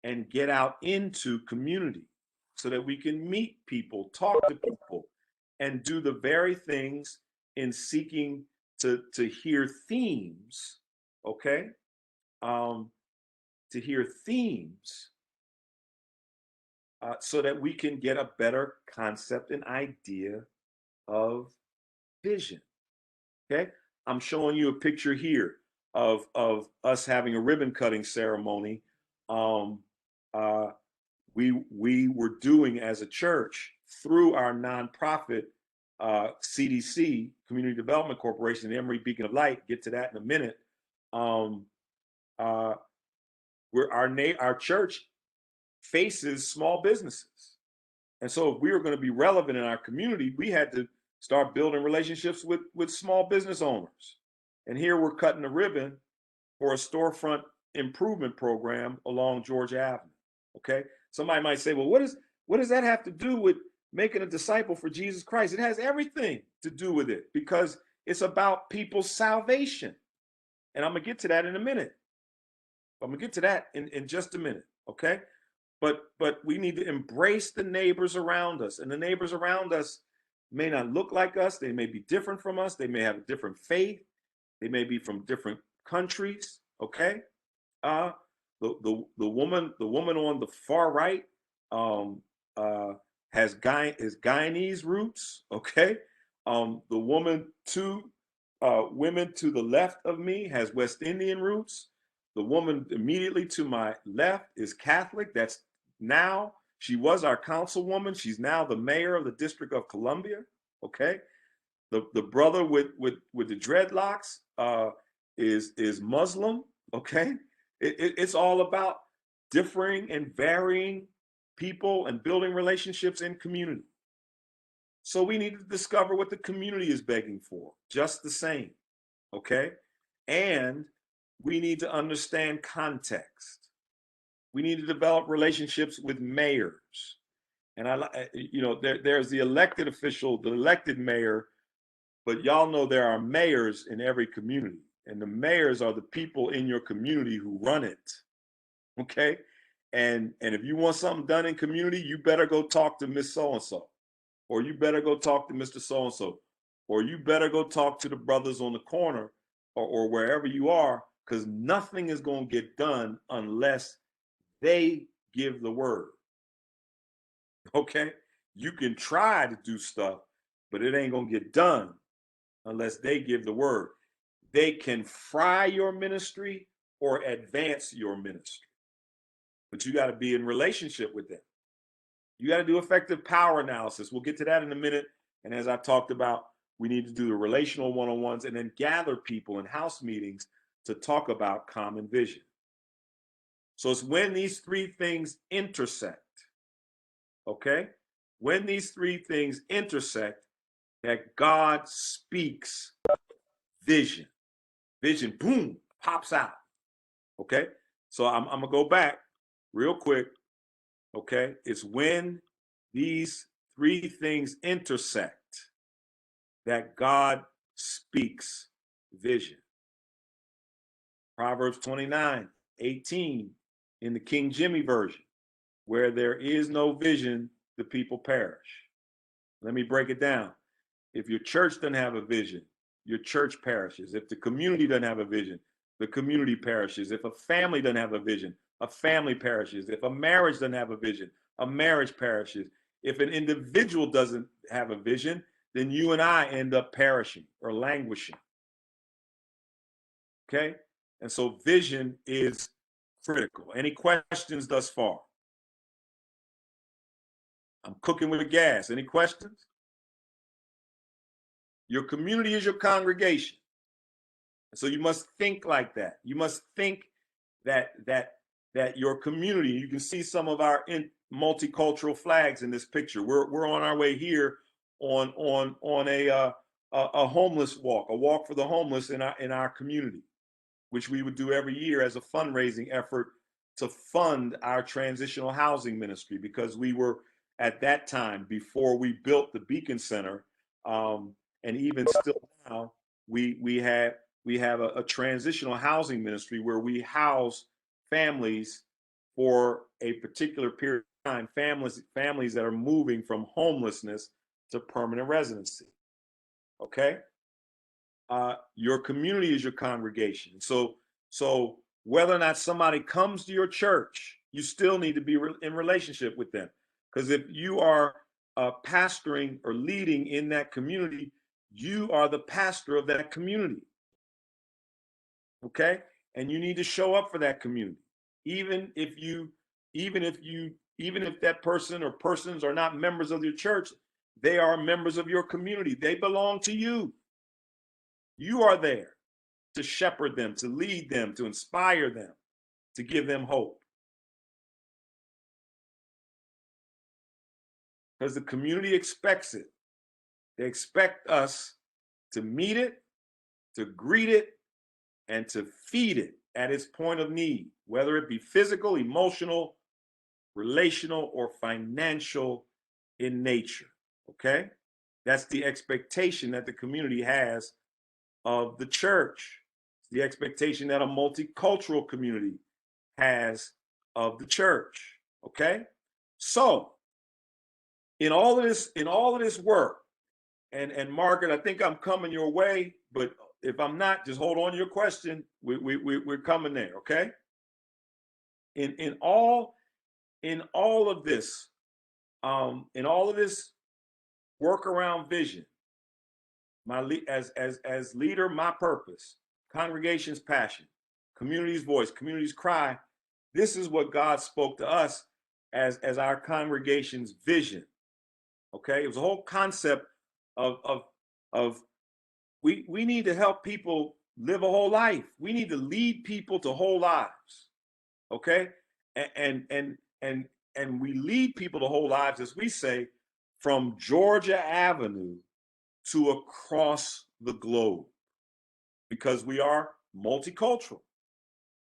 and get out into community so that we can meet people, talk to people, and do the very things in seeking to hear themes, okay, to hear themes so that we can get a better concept and idea of vision. Okay, I'm showing you a picture here of us having a ribbon cutting ceremony. We were doing as a church through our nonprofit CDC, Community Development Corporation, the Emory Beacon of Light. Get to that in a minute. Our church faces small businesses, and so if we were going to be relevant in our community, we had to start building relationships with small business owners. And here we're cutting a ribbon for a storefront improvement program along Georgia Avenue. Okay, somebody might say, well, what does that have to do with making a disciple for Jesus Christ? It has everything to do with it, because it's about people's salvation. And I'm gonna get to that in a minute. I'm gonna get to that in just a minute. Okay, but we need to embrace the neighbors around us, and the neighbors around us may not look like us. They may be different from us. They may have a different faith. They may be from different countries. Okay, the woman on the far right has Guyanese roots. Okay, the women to the left of me has West Indian roots. The woman immediately to my left is Catholic. That's now, she was our councilwoman. She's now the mayor of the District of Columbia. Okay, the brother with the dreadlocks is Muslim. Okay, it's all about differing and varying people and building relationships in community. So we need to discover what the community is begging for, just the same. Okay, and we need to understand context. We need to develop relationships with mayors. And there's the elected official, the elected mayor, but y'all know there are mayors in every community. And the mayors are the people in your community who run it. Okay? And if you want something done in community, you better go talk to Miss So-and-so. Or you better go talk to Mr. So-and-so. Or you better go talk to the brothers on the corner or wherever you are, because nothing is going to get done unless they give the word. Okay? You can try to do stuff, but it ain't going to get done unless they give the word. They can fry your ministry or advance your ministry, but you got to be in relationship with them. You got to do effective power analysis. We'll get to that in a minute. And as I talked about, we need to do the relational one-on-ones and then gather people in house meetings to talk about common vision. So it's when these three things intersect, okay? When these three things intersect, that God speaks vision. Vision, boom, pops out, okay? So I'm gonna go back real quick, okay? It's when these three things intersect that God speaks vision. Proverbs 29:18 in the King Jimmy version, where there is no vision, the people perish. Let me break it down. If your church doesn't have a vision, your church perishes. If the community doesn't have a vision, the community perishes. If a family doesn't have a vision, a family perishes. If a marriage doesn't have a vision, a marriage perishes. If an individual doesn't have a vision, then you and I end up perishing or languishing. Okay? And so vision is critical. Any questions thus far? I'm cooking with gas. Any questions? Your community is your congregation. So you must think like that. You must think that your community, you can see some of our multicultural flags in this picture. We're on our way here on a homeless walk, a walk for the homeless in our community, which we would do every year as a fundraising effort to fund our transitional housing ministry, because we were at that time, before we built the Beacon Center, and even still now, we have a transitional housing ministry where we house families for a particular period of time, families that are moving from homelessness to permanent residency. Okay? Your community is your congregation. So whether or not somebody comes to your church, you still need to be in relationship with them. Because if you are pastoring or leading in that community, you are the pastor of that community. Okay? And you need to show up for that community. Even if that person or persons are not members of your church, they are members of your community. They belong to you. You are there to shepherd them, to lead them, to inspire them, to give them hope. Because the community expects it. They expect us to meet it, to greet it, and to feed it at its point of need, whether it be physical, emotional, relational, or financial in nature. Okay? That's the expectation that the community has of the church. It's the expectation that a multicultural community has of the church. Okay? So, in all of this work, and Margaret, I think I'm coming your way, but if I'm not, just hold on to your question. We're coming there, okay? In all of this work around vision, as leader, my purpose, congregation's passion, community's voice, community's cry. This is what God spoke to us as our congregation's vision. Okay, it was a whole concept of we need to help people live a whole life. We need to lead people to whole lives. Okay, and we lead people to whole lives, as we say, from Georgia Avenue to across the globe, because we are multicultural.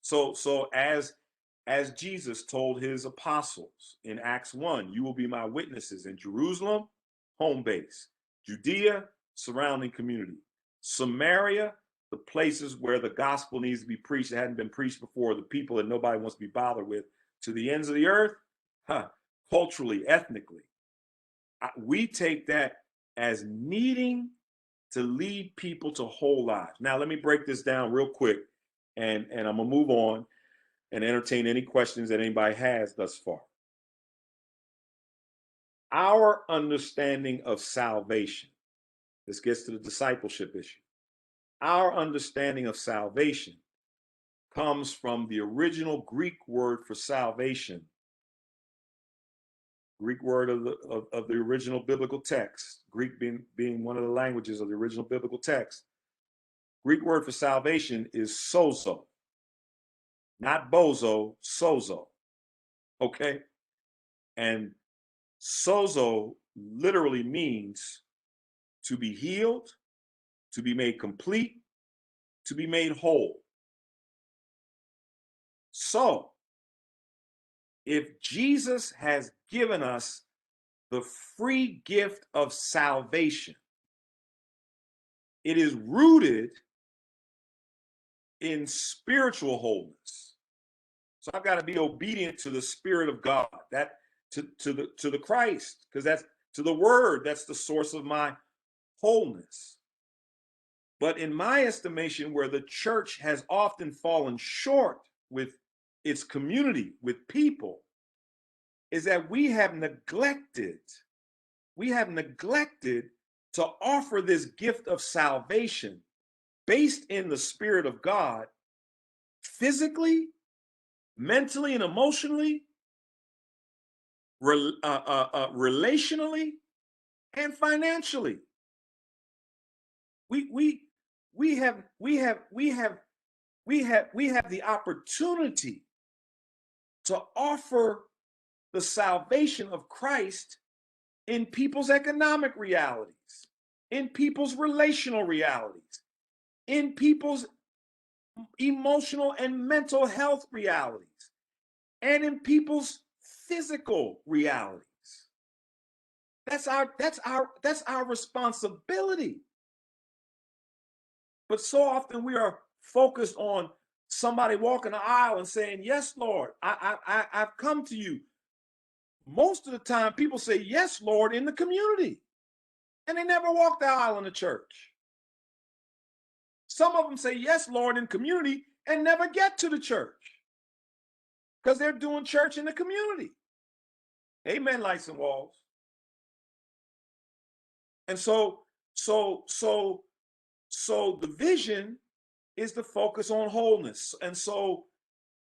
So as Jesus told his apostles in Acts 1, you will be my witnesses in Jerusalem, home base, Judea, surrounding community, Samaria, the places where the gospel needs to be preached that hadn't been preached before, the people that nobody wants to be bothered with, to the ends of the earth, culturally, ethnically. We take that as needing to lead people to whole lives. Now, let me break this down real quick, and I'm gonna move on and entertain any questions that anybody has thus far. Our understanding of salvation, this gets to the discipleship issue. Our understanding of salvation comes from the original Greek word for salvation, Greek word of the original biblical text, Greek being one of the languages of the original biblical text. Greek word for salvation is sozo, not bozo, sozo. Okay? And sozo literally means to be healed, to be made complete, to be made whole. So, if Jesus has given us the free gift of salvation, it is rooted in spiritual wholeness. So I've got to be obedient to the Spirit of God, that to the Christ, because that's to the Word, that's the source of my wholeness. But in my estimation, where the church has often fallen short with its community, with people, is that we have neglected to offer this gift of salvation based in the Spirit of God, physically, mentally, and emotionally, relationally, and financially. We have the opportunity to offer the salvation of Christ in people's economic realities, in people's relational realities, in people's emotional and mental health realities, and in people's physical realities. That's our responsibility. But so often we are focused on somebody walking the aisle and saying, "Yes, Lord, I've come to you." Most of the time, people say, "Yes, Lord," in the community, and they never walk the aisle in the church. Some of them say, "Yes, Lord," in community, and never get to the church because they're doing church in the community. Amen, lights and walls. And so the vision is to focus on wholeness. And so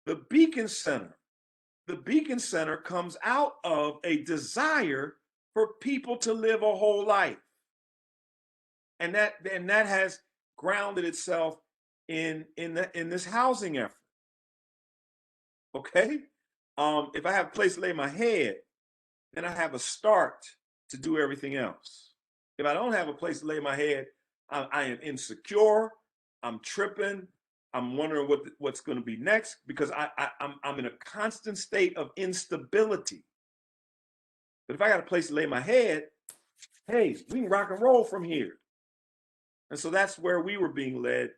the Beacon Center comes out of a desire for people to live a whole life. And that has grounded itself in this housing effort. Okay? If I have a place to lay my head, then I have a start to do everything else. If I don't have a place to lay my head, I am insecure, I'm tripping, I'm wondering what's going to be next, because I'm in a constant state of instability. But if I got a place to lay my head, hey, we can rock and roll from here. And so that's where we were being led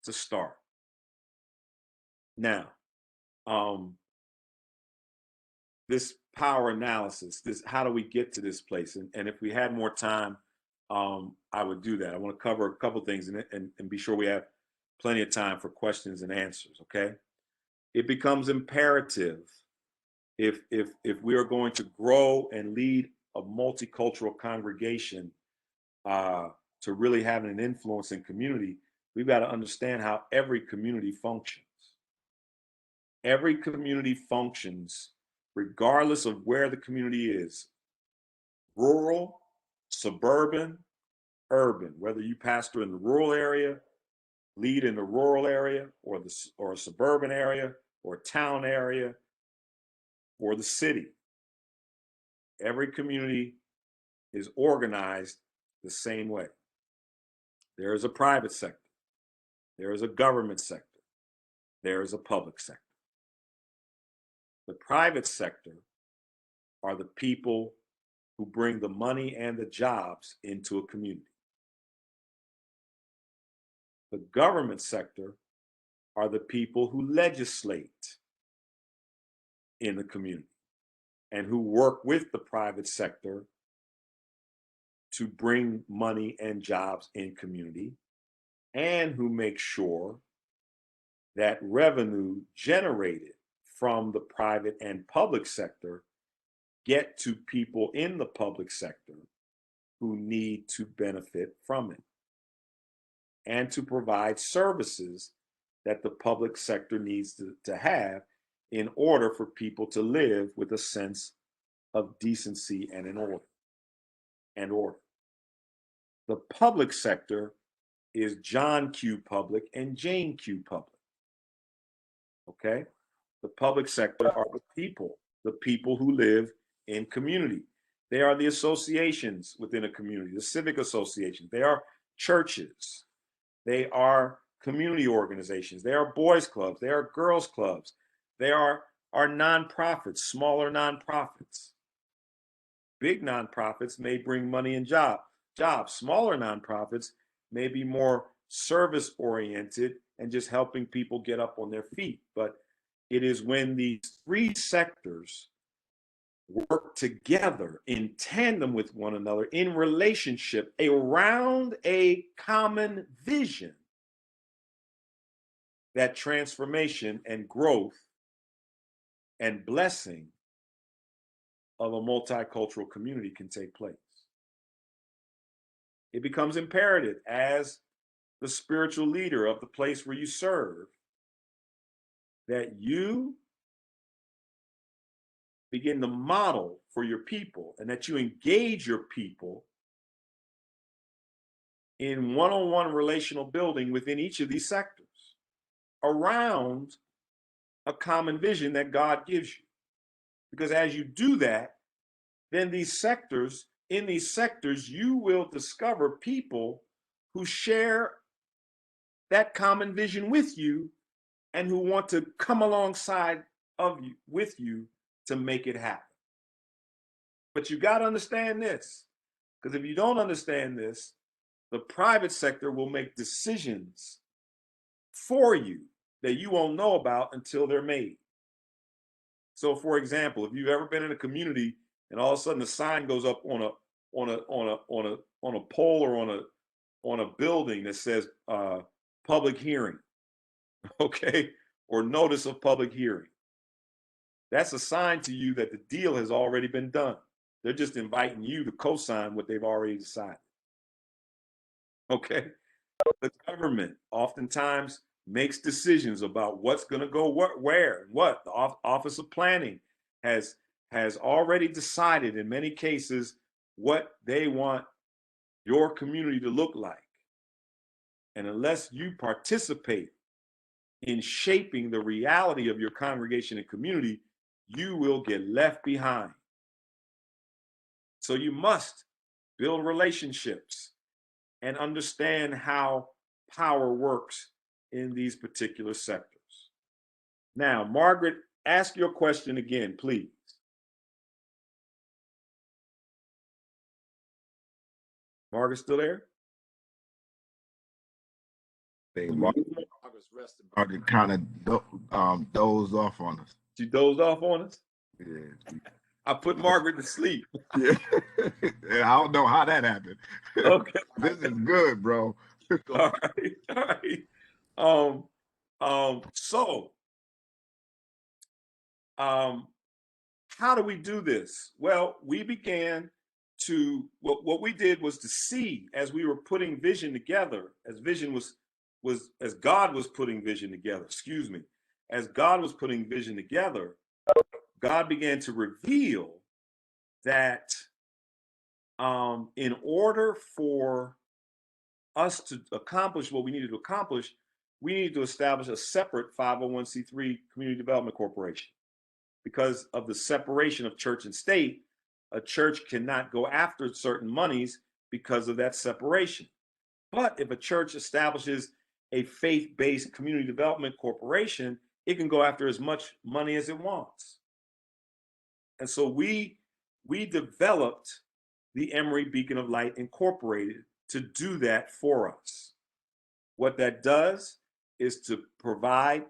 to start. Now, this power analysis, this how do we get to this place? And if we had more time, I would do that. I want to cover a couple things and be sure we have plenty of time for questions and answers, okay? It becomes imperative if we are going to grow and lead a multicultural congregation to really having an influence in community, we've got to understand how every community functions. Every community functions regardless of where the community is, rural, suburban, urban, whether you pastor in the rural area, lead in the rural area, or a suburban area, or a town area, or the city. Every community is organized the same way. There is a private sector. There is a government sector. There is a public sector. The private sector are the people who bring the money and the jobs into a community. The government sector are the people who legislate in the community and who work with the private sector to bring money and jobs in community, and who make sure that revenue generated from the private and public sector get to people in the public sector who need to benefit from it, and to provide services that the public sector needs to have in order for people to live with a sense of decency and order. The public sector is John Q. Public and Jane Q. Public. Okay? The public sector are the people who live in community. They are the associations within a community, the civic associations. They are churches. They are community organizations. They are boys clubs. They are girls clubs. They are nonprofits, smaller nonprofits. Big nonprofits may bring money and jobs. Smaller nonprofits may be more service oriented and just helping people get up on their feet. But it is when these three sectors work together in tandem with one another in relationship around a common vision that transformation and growth and blessing of a multicultural community can take place. It becomes imperative as the spiritual leader of the place where you serve that you begin to model for your people and that you engage your people in one-on-one relational building within each of these sectors around a common vision that God gives you. Because as you do that, then in these sectors, you will discover people who share that common vision with you and who want to come alongside of you, with you, to make it happen. But you got to understand this, because if you don't understand this, the private sector will make decisions for you that you won't know about until they're made. So, for example, if you've ever been in a community and all of a sudden a sign goes up on a pole or on a building that says public hearing, okay, or notice of public hearing. That's a sign to you that the deal has already been done. They're just inviting you to co-sign what they've already decided. Okay? The government oftentimes makes decisions about what's going to go where, and what. The Office of Planning has already decided in many cases what they want your community to look like. And unless you participate in shaping the reality of your congregation and community, you will get left behind. So you must build relationships and understand how power works in these particular sectors. Now, Margaret, ask your question again, please. Margaret still there? Margaret kind of dozed off on us. She dozed off on us? Yeah. I put Margaret to sleep. Yeah. I don't know how that happened. Okay. This is good, bro. All right. How do we do this? Well, we began to, what we did was to see as we were putting vision together, as God was putting vision together, as God was putting vision together, God began to reveal that in order for us to accomplish what we needed to accomplish, we needed to establish a separate 501c3 community development corporation. Because of the separation of church and state, a church cannot go after certain monies because of that separation. But if a church establishes a faith-based community development corporation, it can go after as much money as it wants. And so we developed the Emory Beacon of Light Incorporated to do that for us. What that does is to provide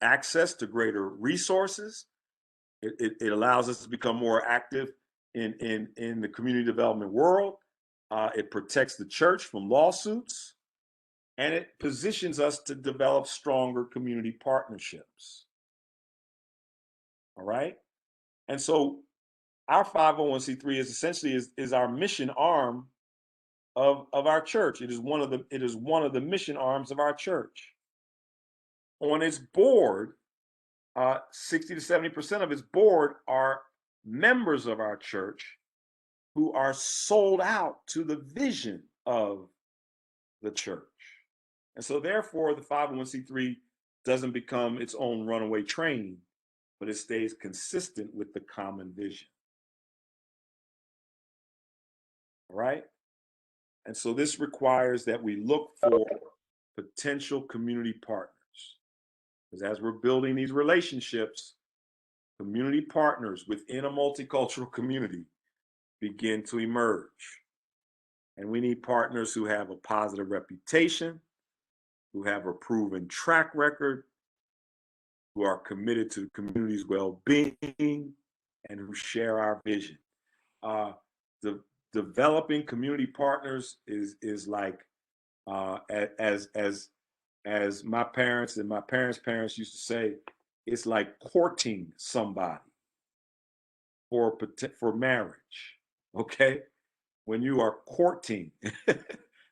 access to greater resources. It allows us to become more active in the community development world. It protects the church from lawsuits, and it positions us to develop stronger community partnerships. All right? And so our 501c3 is essentially is our mission arm of our church. It is one of the mission arms of our church. On its board, 60 to 70% of its board are members of our church who are sold out to the vision of the church. And so therefore, the 501c3 doesn't become its own runaway train, but it stays consistent with the common vision. All right? And so this requires that we look for potential community partners. Because as we're building these relationships, community partners within a multicultural community begin to emerge. And we need partners who have a positive reputation, who have a proven track record, who are committed to the community's well-being, and who share our vision. Developing community partners is like, as my parents and my parents' parents used to say, it's like courting somebody for marriage. Okay, when you are courting,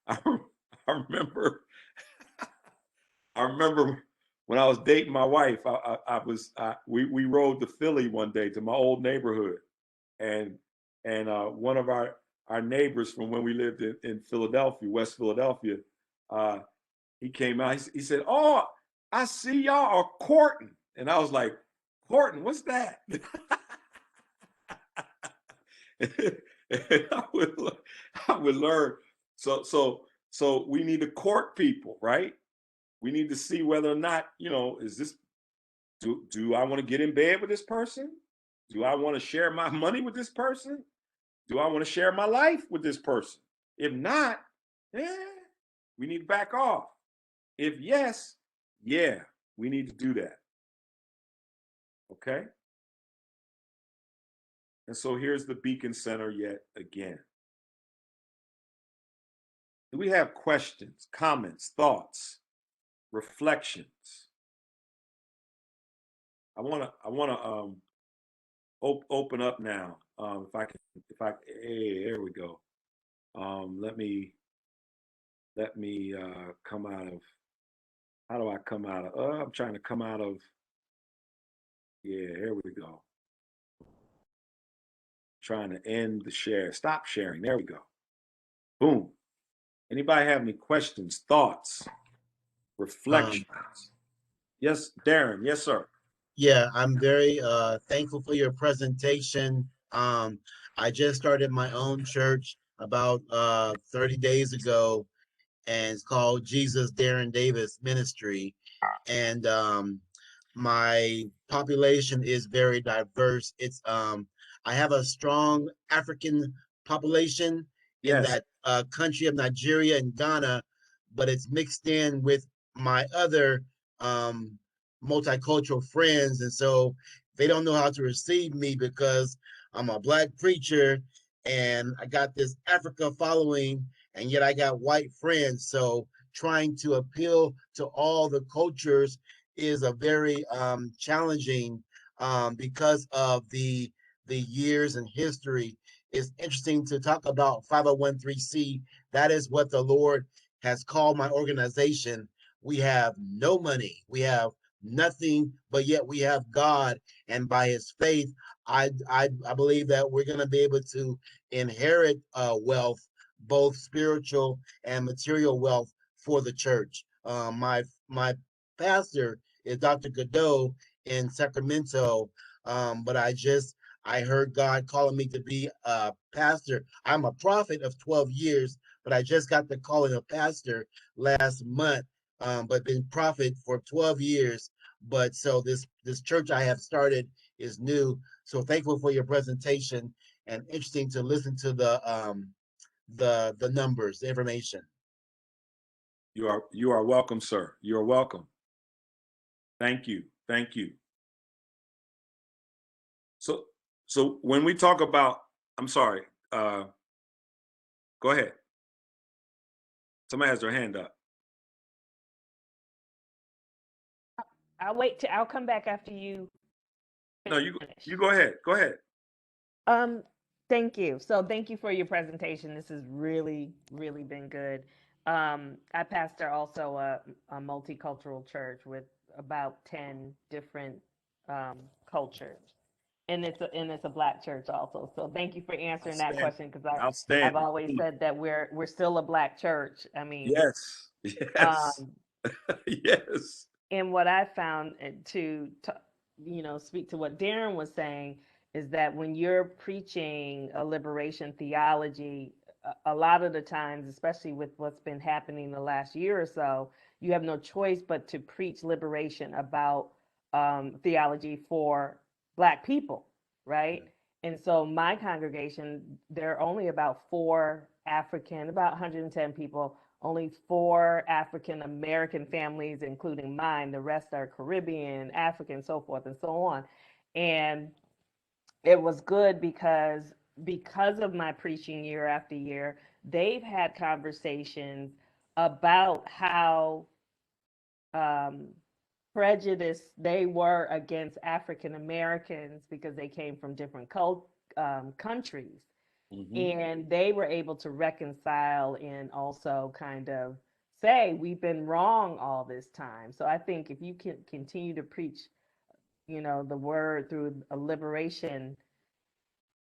I remember when I was dating my wife. We rode to Philly one day to my old neighborhood, and one of our neighbors from when we lived in Philadelphia, West Philadelphia, he came out. He said, "Oh, I see y'all are courting," and I was like, "Courting? What's that?" I would learn. So we need to court people, right? We need to see whether or not, is this, do I want to get in bed with this person? Do I want to share my money with this person? Do I want to share my life with this person? If not, we need to back off. If yes, we need to do that. Okay? And so here's the Beacon Center yet again. Do we have questions, comments, thoughts reflections. I wanna open up now. Hey, there we go. Let me come out of. How do I come out of? I'm trying to come out of. Yeah, here we go. Trying to end the share. Stop sharing. There we go. Boom. Anybody have any questions, thoughts, reflections? Yes, Darren. Yes, sir. Yeah, I'm very thankful for your presentation. I just started my own church about 30 days ago, and it's called Jesus Darren Davis Ministry. And my population is very diverse. It's I have a strong African population in Yes. that country of Nigeria and Ghana, but it's mixed in with my other um, multicultural friends, and so they don't know how to receive me because I'm a black preacher and I got this Africa following, and yet I got white friends. So trying to appeal to all the cultures is a very challenging because of the years and history. It's interesting to talk about 501c. That is what the Lord has called my organization. We have no money. We have nothing, but yet we have God, and by His faith, I believe that we're going to be able to inherit wealth, both spiritual and material wealth for the church. My pastor is Dr. Godot in Sacramento, but I heard God calling me to be a pastor. I'm a prophet of 12 years, but I just got the calling of pastor last month. But been prophet for 12 years. But so this church I have started is new. So thankful for your presentation, and interesting to listen to the numbers, the information. You are welcome, sir. You are welcome. Thank you. Thank you. So when we talk about, I'm sorry, go ahead. Somebody has their hand up. I'll come back after you. No, you go ahead. Go ahead. Thank you. So thank you for your presentation. This has really, really been good. I pastor also a multicultural church with about 10 different cultures. And it's a black church also. So thank you for answering that question, because I've Outstanding. always said that we're still a black church. I mean, Yes. Yes. Yes. and what I found to speak to what Darren was saying is that when you're preaching a liberation theology, a lot of the times, especially with what's been happening the last year or so, you have no choice but to preach liberation about theology for Black people, right? And so my congregation, there are only about about 110 people, only 4 African American families, including mine. The rest are Caribbean, African, so forth and so on. And it was good because of my preaching year after year, they've had conversations about how prejudiced they were against African Americans because they came from different countries. Mm-hmm. And they were able to reconcile and also kind of say, we've been wrong all this time. So I think if you can continue to preach, the word through a liberation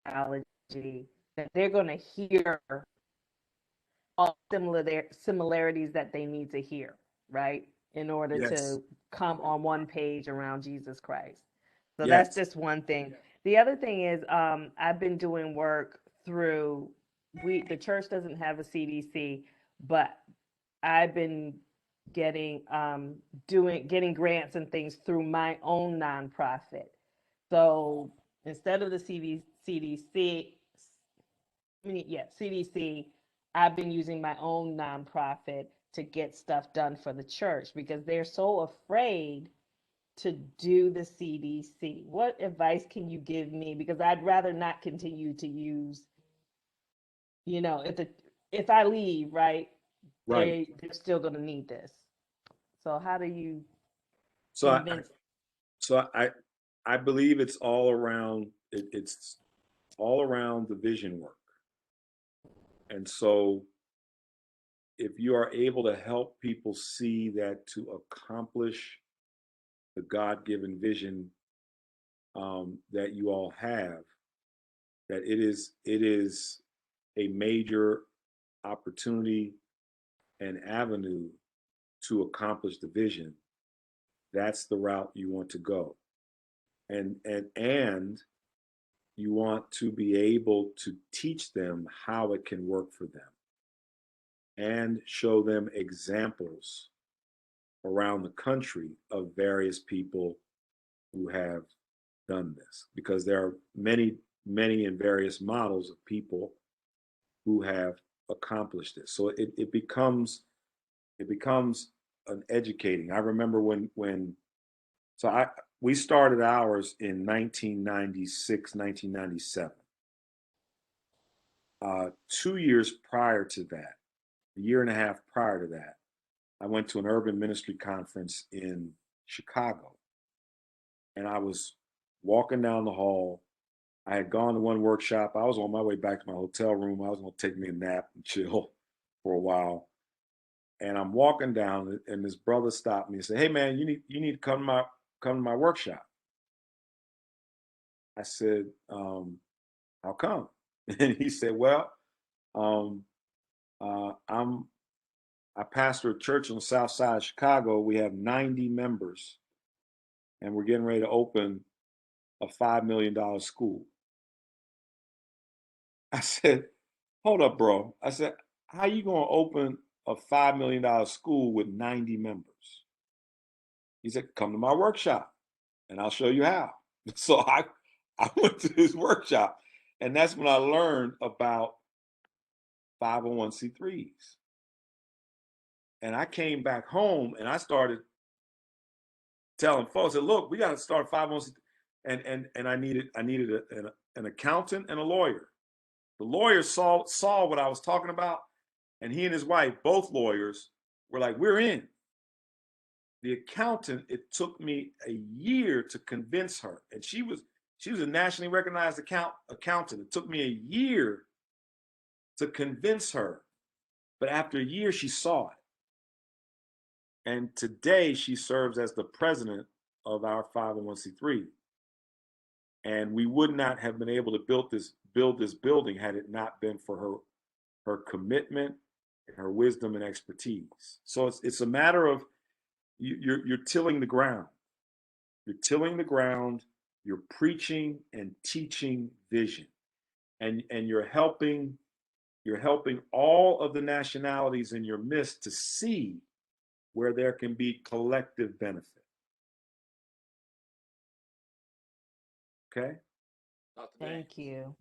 theology, that they're going to hear all similarities that they need to hear, right? In order Yes. to come on one page around Jesus Christ. So Yes. that's just one thing. The other thing is, I've been doing work through, the church doesn't have a CDC, but I've been getting getting grants and things through my own nonprofit. So instead of the CDC, CDC, I've been using my own nonprofit to get stuff done for the church because they're so afraid to do the CDC. What advice can you give me? Because I'd rather not continue to use, if I leave, right, Right. they're still going to need this. So how do you So convince? I believe it's all around. It's all around the vision work. And so if you are able to help people see that to accomplish the God-given vision that you all have, that it is a major opportunity and avenue to accomplish the vision, that's the route you want to go. And you want to be able to teach them how it can work for them and show them examples around the country of various people who have done this, because there are many and various models of people who have accomplished this. So it becomes an educating. I remember when we started ours in 1996, 1997. 2 years prior to that, a year and a half prior to that, I went to an urban ministry conference in Chicago. And I was walking down the hall. I had gone to one workshop. I was on my way back to my hotel room. I was going to take me a nap and chill for a while. And I'm walking down, and this brother stopped me and said, "Hey man, you need to come to my workshop." I said, "How come?" And he said, "Well, I pastor a church on the south side of Chicago. We have 90 members, and we're getting ready to open a $5 million school." I said, "Hold up, bro." I said, "How you going to open a $5 million school with 90 members?" He said, "Come to my workshop and I'll show you how." So I went to his workshop, and that's when I learned about 501c3s. And I came back home and I started telling folks that, look, we got to start 501c3. And I needed an accountant and a lawyer. The lawyer saw what I was talking about, and he and his wife, both lawyers, were like, "We're in." The accountant, it took me a year to convince her, and she was a nationally recognized accountant. It took me a year to convince her, but after a year, she saw it. And today, she serves as the president of our 501c3. And we would not have been able to build this building had it not been for her commitment, and her wisdom and expertise. So it's a matter of you're tilling the ground. You're tilling the ground. You're preaching and teaching vision, and you're helping all of the nationalities in your midst to see where there can be collective benefit. Okay. Thank you.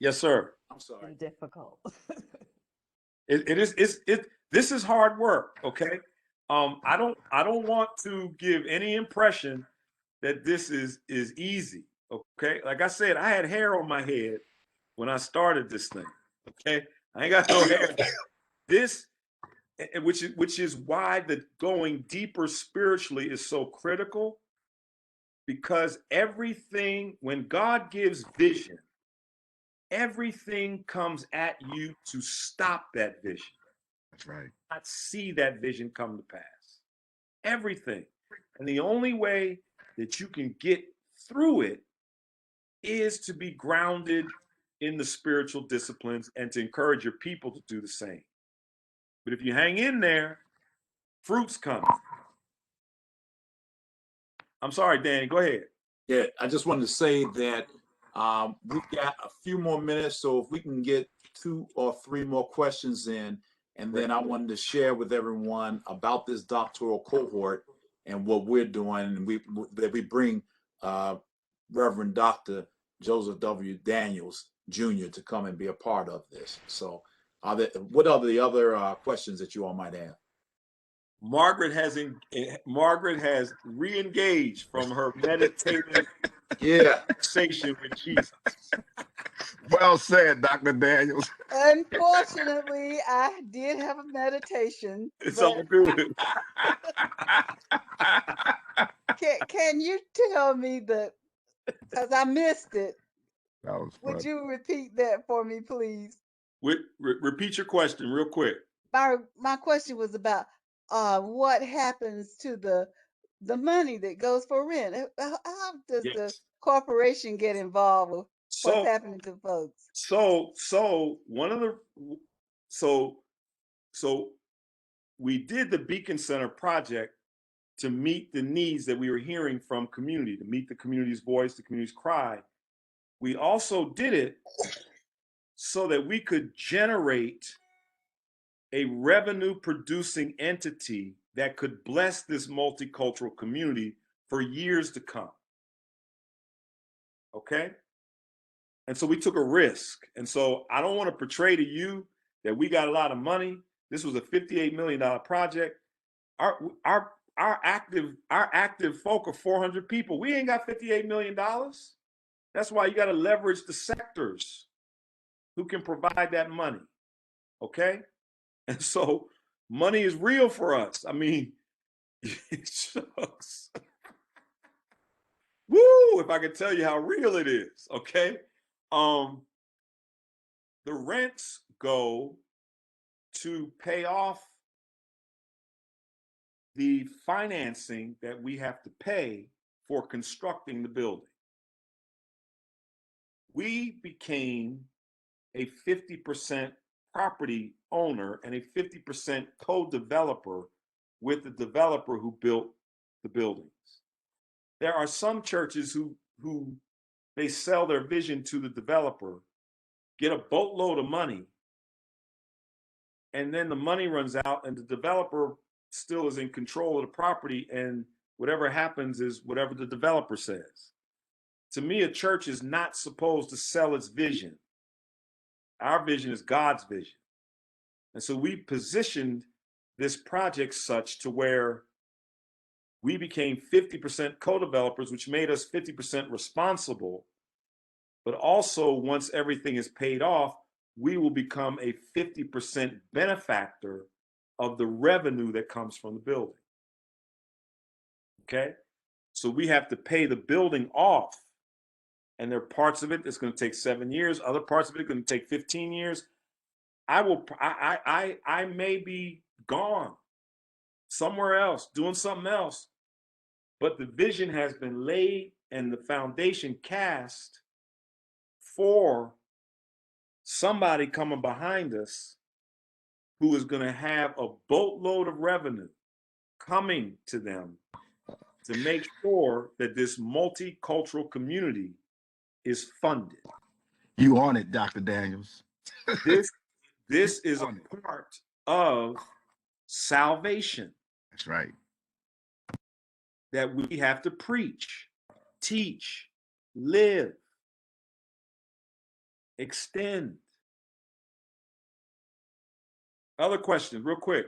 Yes, sir. I'm sorry. It's difficult. This is hard work. Okay. I don't want to give any impression that this is easy. Okay. Like I said, I had hair on my head when I started this thing. Okay. I ain't got no hair. This, which is why the going deeper spiritually is so critical, because everything, when God gives vision, everything comes at you to stop that vision. That's right. Not see that vision come to pass. Everything. And the only way that you can get through it is to be grounded in the spiritual disciplines and to encourage your people to do the same. But if you hang in there, fruit's coming. I'm sorry, Danny, go ahead. Yeah, I just wanted to say that we've got a few more minutes, so if we can get 2 or 3 more questions in, and then I wanted to share with everyone about this doctoral cohort and what we're doing, and we bring Reverend Dr. Joseph W. Daniels Jr. to come and be a part of this. So, what are the other questions that you all might have? Margaret has re-engaged from her meditative conversation with Jesus. Well said, Dr. Daniels. Unfortunately, I did have a meditation, It's all but good. can you tell me because I missed it. That was Would fun. you repeat that for me, please? Repeat your question real quick. My question was about what happens to the money that goes for rent. How does the Yes. corporation get involved with what's So happening to folks? one of the so so we did the Beacon Center project to meet the needs that we were hearing from community, to meet the community's voice, the community's cry. We also did it so that we could generate a revenue producing entity that could bless this multicultural community for years to come. Okay? And so we took a risk. And so I don't want to portray to you that we got a lot of money. This was a $58 million project. Our active folk are 400 people. We ain't got $58 million. That's why you got to leverage the sectors who can provide that money. Okay? And so money is real for us. I mean, shucks. Woo, if I could tell you how real it is, okay? The rents go to pay off the financing that we have to pay for constructing the building. We became a 50% property owner and a 50% co-developer with the developer who built the buildings. There are some churches who they sell their vision to the developer, get a boatload of money, and then the money runs out and the developer still is in control of the property, and whatever happens is whatever the developer says. To me, a church is not supposed to sell its vision. Our vision is God's vision. And so we positioned this project such to where we became 50% co-developers, which made us 50% responsible. But also, once everything is paid off, we will become a 50% benefactor of the revenue that comes from the building. Okay? So we have to pay the building off. And there are parts of it that's going to take 7 years, other parts of it are going to take 15 years. I may be gone somewhere else, doing something else, but the vision has been laid and the foundation cast for somebody coming behind us who is going to have a boatload of revenue coming to them to make sure that this multicultural community is funded. You on it, Dr. Daniels. This is a part of salvation. That's right. That we have to preach, teach, live, extend. Other questions, real quick.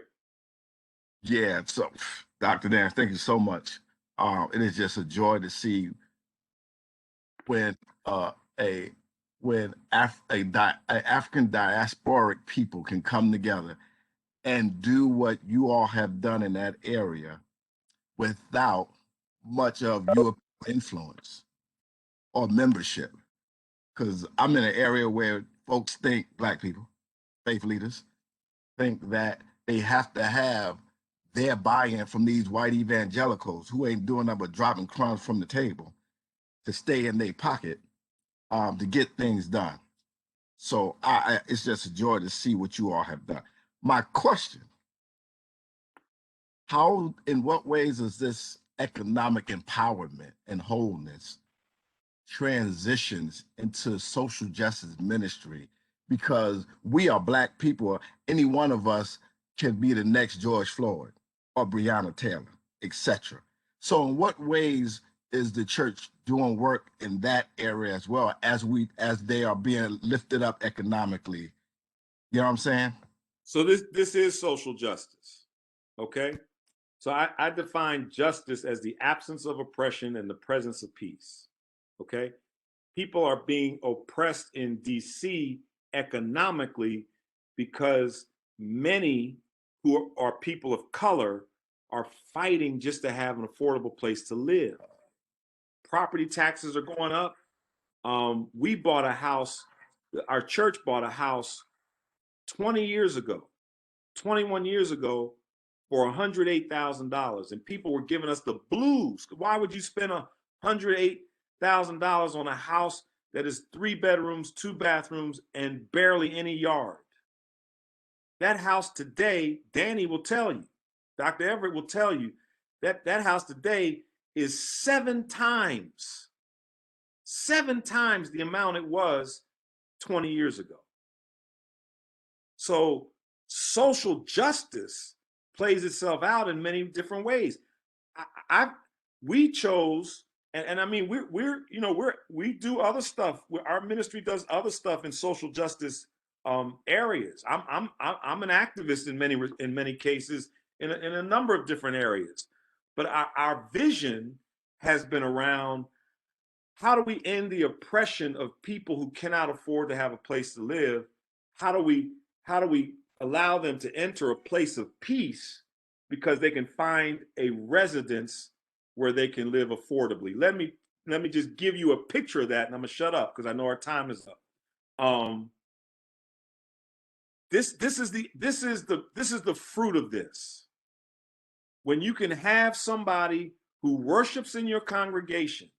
Yeah, so Dr. Daniels, thank you so much. It is just a joy to see when African diasporic people can come together and do what you all have done in that area without much of your influence or membership. Because I'm in an area where folks think, Black people, faith leaders, think that they have to have their buy-in from these white evangelicals who ain't doing nothing but dropping crumbs from the table to stay in their pocket to get things done. So it's just a joy to see what you all have done. My question, in what ways is this economic empowerment and wholeness transitions into social justice ministry? Because we are Black people, any one of us can be the next George Floyd or Breonna Taylor, etc. So in what ways is the church doing work in that area as well as they are being lifted up economically? You know what I'm saying? So this is social justice, okay? So I define justice as the absence of oppression and the presence of peace, okay? people are being oppressed in DC economically because many who are people of color are fighting just to have an affordable place to live. Property taxes are going up. We bought a house, our church bought a house 20 years ago, 21 years ago for $108,000. And people were giving us the blues. Why would you spend $108,000 on a house that is 3 bedrooms, 2 bathrooms, and barely any yard? That house today, Danny will tell you, Dr. Everett will tell you, that that house today is 7 times the amount it was 20 years ago. So social justice plays itself out in many different ways. We chose, and I mean, we do other stuff. Our ministry does other stuff in social justice areas. I'm an activist in many cases in a number of different areas, but our vision has been around how do we end the oppression of people who cannot afford to have a place to live? How do we allow them to enter a place of peace because they can find a residence where they can live affordably? Let me just give you a picture of that, and I'm gonna shut up because I know our time is up. This is the fruit of this. When you can have somebody who worships in your congregation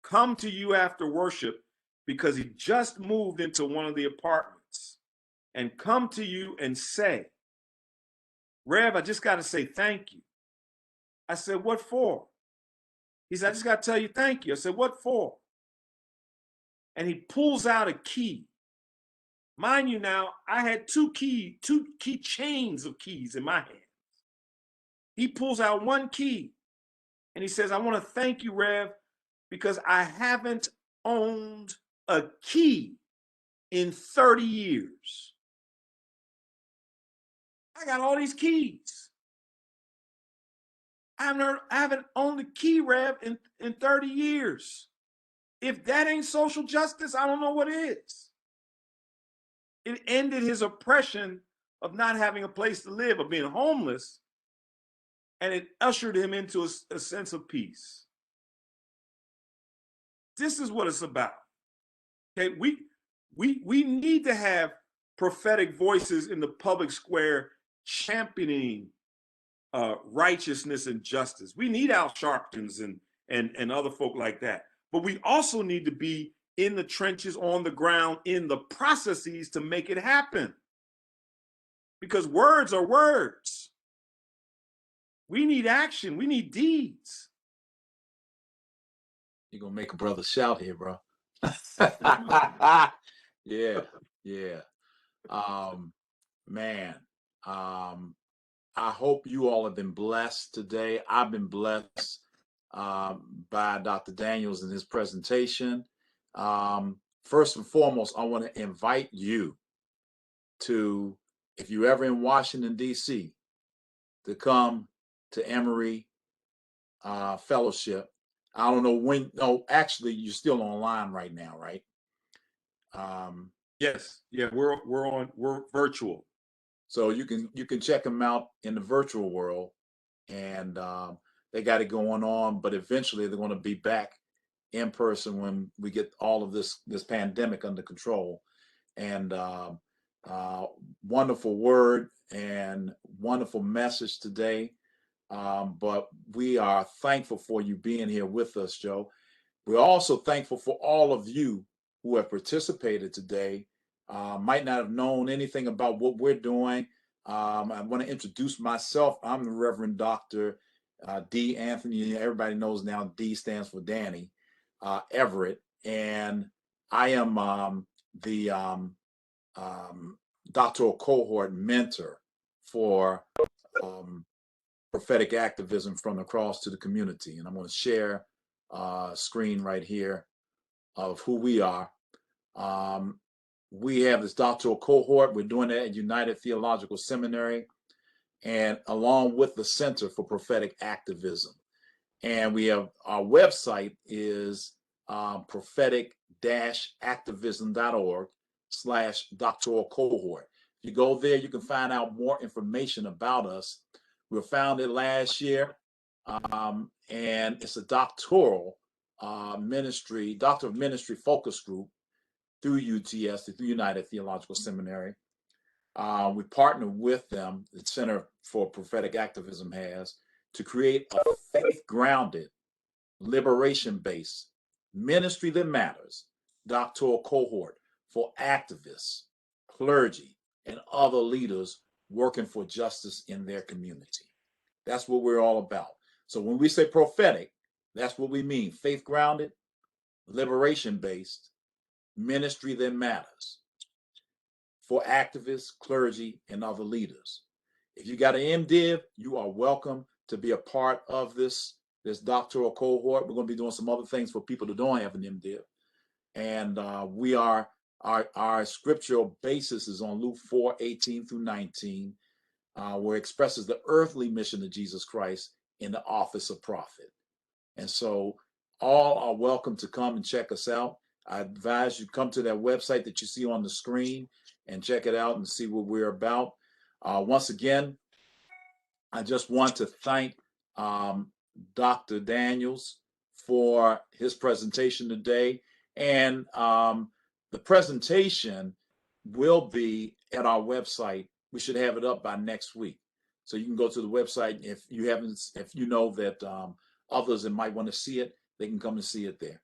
come to you after worship because he just moved into one of the apartments and come to you and say, Rev, I just got to say thank you. I said, what for? He said, I just got to tell you thank you. I said, what for? And he pulls out a key. Mind you now, I had two key chains of keys in my hand. He pulls out one key and he says, I want to thank you, Rev, because I haven't owned a key in 30 years. I got all these keys. I haven't owned a key, Rev, in 30 years. If that ain't social justice, I don't know what is. It ended his oppression of not having a place to live, of being homeless, and it ushered him into a sense of peace. This is what it's about. Okay, we need to have prophetic voices in the public square championing righteousness and justice. We need Al Sharptons and other folk like that. But we also need to be in the trenches, on the ground, in the processes to make it happen. Because words are words. We need action. We need deeds. You're going to make a brother shout here, bro. Yeah. Man, I hope you all have been blessed today. I've been blessed by Dr. Daniels and his presentation. First and foremost, I want to invite you to, if you're ever in Washington, D.C., to come to Emory Fellowship. I don't know when. No, actually, you're still online right now, right? Yes. Yeah, we're virtual. So you can check them out in the virtual world, and they got it going on. But eventually, they're going to be back in person when we get all of this pandemic under control. And wonderful word and wonderful message today. But we are thankful for you being here with us, Joe. We're also thankful for all of you who have participated today. Might not have known anything about what we're doing. I want to introduce myself. I'm the Reverend Dr. D. Anthony. Everybody knows now D stands for Danny Everett. And I am the Doctoral Cohort mentor for Prophetic Activism from the cross to the community. And I'm going to share a screen right here of who we are. We have this Doctoral Cohort. We're doing that at United Theological Seminary, and along with the Center for Prophetic Activism. And we have our website is prophetic-activism.org/doctoral cohort. If you go there, you can find out more information about us. We were founded last year, and it's a doctoral ministry, doctor of ministry focus group through UTS, through United Theological Seminary. We partner with them, the Center for Prophetic Activism has, to create a faith-grounded, liberation-based ministry that matters, doctoral cohort for activists, clergy, and other leaders working for justice in their community. That's what we're all about. So when we say prophetic, that's what we mean: faith-grounded, liberation-based, ministry that matters for activists, clergy, and other leaders. If you got an MDiv, you are welcome to be a part of this doctoral cohort. We're going to be doing some other things for people that don't have an MDiv. And our scriptural basis is on Luke 4:18-19, where it expresses the earthly mission of Jesus Christ in the office of prophet. And so all are welcome to come and check us out. I advise you come to that website that you see on the screen and check it out and see what we're about. Once again, I just want to thank Dr. Daniels for his presentation today. And the presentation will be at our website. We should have it up by next week. So you can go to the website. If you know that others that might want to see it, they can come and see it there,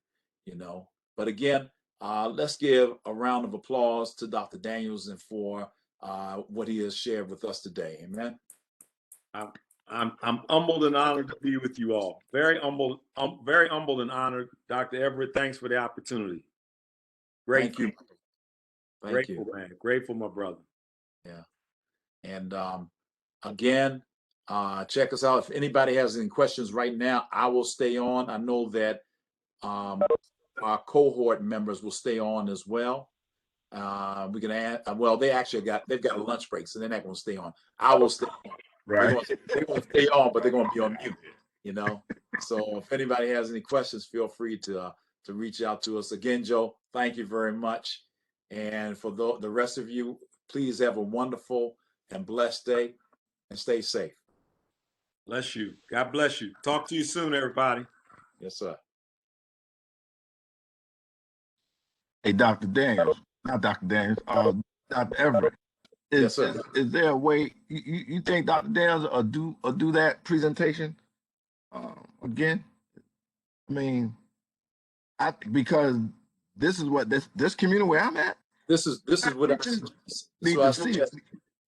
But again, let's give a round of applause to Dr. Daniels and for what he has shared with us today. Amen. I'm humbled and honored to be with you all. Very humbled and honored. Dr. Everett, thanks for the opportunity. Thank you. Grateful, man. Grateful, my brother. Yeah. And again, check us out. If anybody has any questions right now, I will stay on. I know that our cohort members will stay on as well. We can add, well, they've got a lunch break, so they're not going to stay on. I will stay on. Right. They're going to stay on, but they're going to be on mute, So if anybody has any questions, feel free to reach out to us. Again, Joe, thank you very much. And for the rest of you, please have a wonderful and blessed day and stay safe. Bless you. God bless you. Talk to you soon, everybody. Yes, sir. Hey, Dr. Daniels, not Dr. Daniels, Dr. Everett. Yes, sir. Is there a way you think Dr. Daniels will do that presentation again? I mean, because this is what this community where I'm at. This is what I suggest.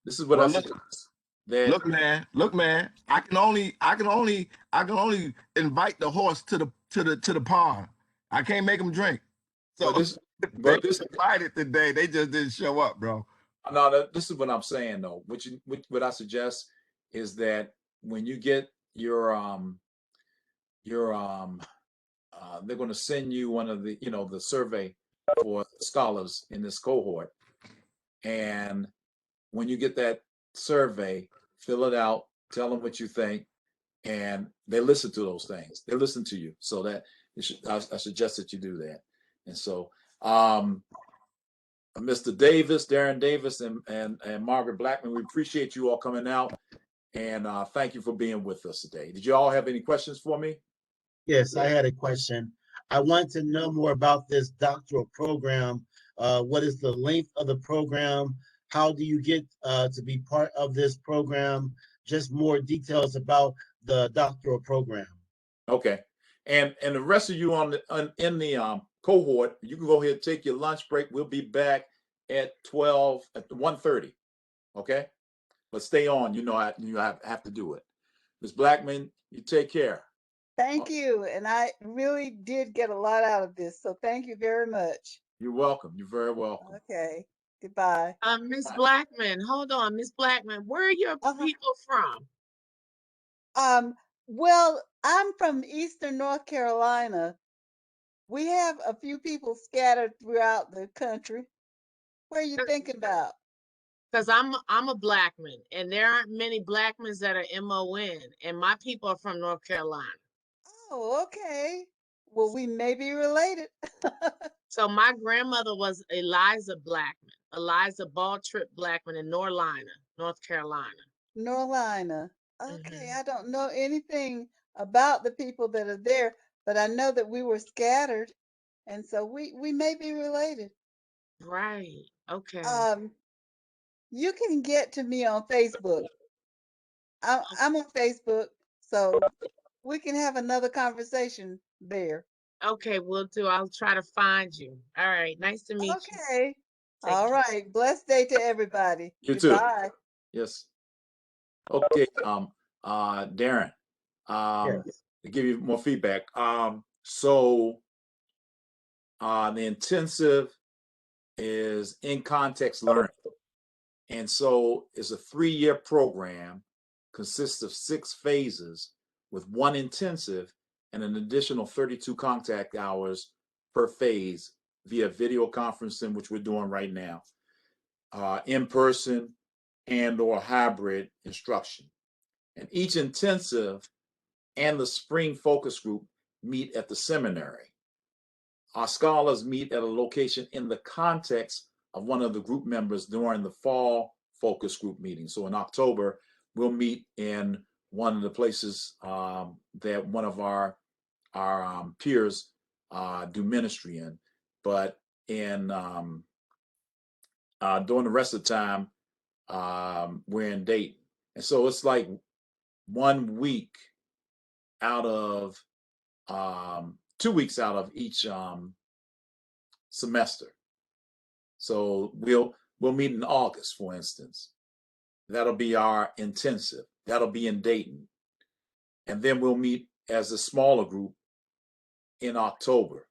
This is what I suggest. Look, man. I can only invite the horse to the pond. I can't make them drink. So they invited today. They just didn't show up, bro. No, this is what I'm saying though. What I suggest is that when you get your they're going to send you one of the the survey for scholars in this cohort, and when you get that survey, fill it out, tell them what you think, and they listen to those things. They listen to you, so that I suggest that you do that. And so Mr. Davis, Darren Davis, and Margaret Blackman, we appreciate you all coming out, and thank you for being with us today. Did you all have any questions for me? Yes, I had a question. I want to know more about this doctoral program. What is the length of the program? How do you get to be part of this program? Just more details about the doctoral program. Okay, and the rest of you in the cohort, you can go ahead and take your lunch break. We'll be back at 1:30. Okay, but stay on. You have to do it. Ms. Blackman, you take care. Thank you. And I really did get a lot out of this. So thank you very much. You're welcome. You're very welcome. Okay. Goodbye. Miss Blackman, hold on. Miss Blackman, where are your people from? Well, I'm from Eastern North Carolina. We have a few people scattered throughout the country. Where are you thinking about? Because I'm a Blackman, and there aren't many Blackmans that are MON, and my people are from North Carolina. Oh, okay. Well, we may be related. So my grandmother was Eliza Blackman, Eliza Balltrip Blackman in Norlina, North Carolina. Norlina. Okay, Mhm. I don't know anything about the people that are there, but I know that we were scattered, and so we may be related. Right. Okay. You can get to me on Facebook. I'm on Facebook, so we can have another conversation there. Okay, we'll do. I'll try to find you. All right. Nice to meet you. Okay. Take All care. right. Blessed day to everybody. You too. Goodbye. Yes. Okay. Darren, Yes. to give you more feedback. So the intensive is in context learning. And so it's a 3-year program, consists of 6 phases with 1 intensive and an additional 32 contact hours per phase via video conferencing, which we're doing right now, in person and or hybrid instruction. And each intensive and the spring focus group meet at the seminary. Our scholars meet at a location in the context of one of the group members during the fall focus group meeting. So in October, we'll meet in one of the places that one of our peers do ministry in. But in during the rest of the time, we're in Dayton. And so it's like 1 week out of 2 weeks out of each semester. So we'll meet in August, for instance. That'll be our intensive. That'll be in Dayton. And then we'll meet as a smaller group in October.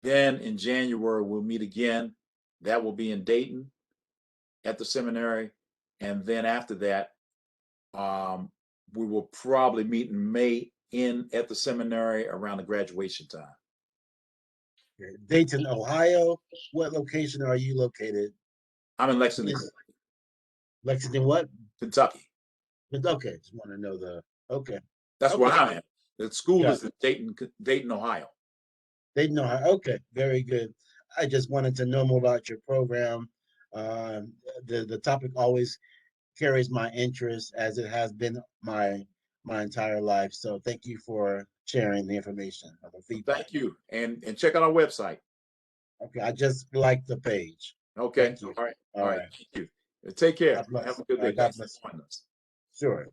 Then in January, we'll meet again. That will be in Dayton at the seminary. And then after that, we will probably meet in May at the seminary around the graduation time. Dayton, Ohio. What location are you located? I'm in Lexington, Yes. Lexington, what? Kentucky. Okay, just want to know the. Okay. That's where I am. The school Yeah. is in Dayton, Ohio. Dayton, Ohio. Okay, very good. I just wanted to know more about your program. The topic always carries my interest, as it has been my entire life. So thank you for sharing the information or the feedback. Thank you. And check out our website. Okay, I just like the page. Okay. Thank you. All right. All right. Thank you. Take care. God bless. Have a good All day. right, God Thanks bless. for joining us. Sure.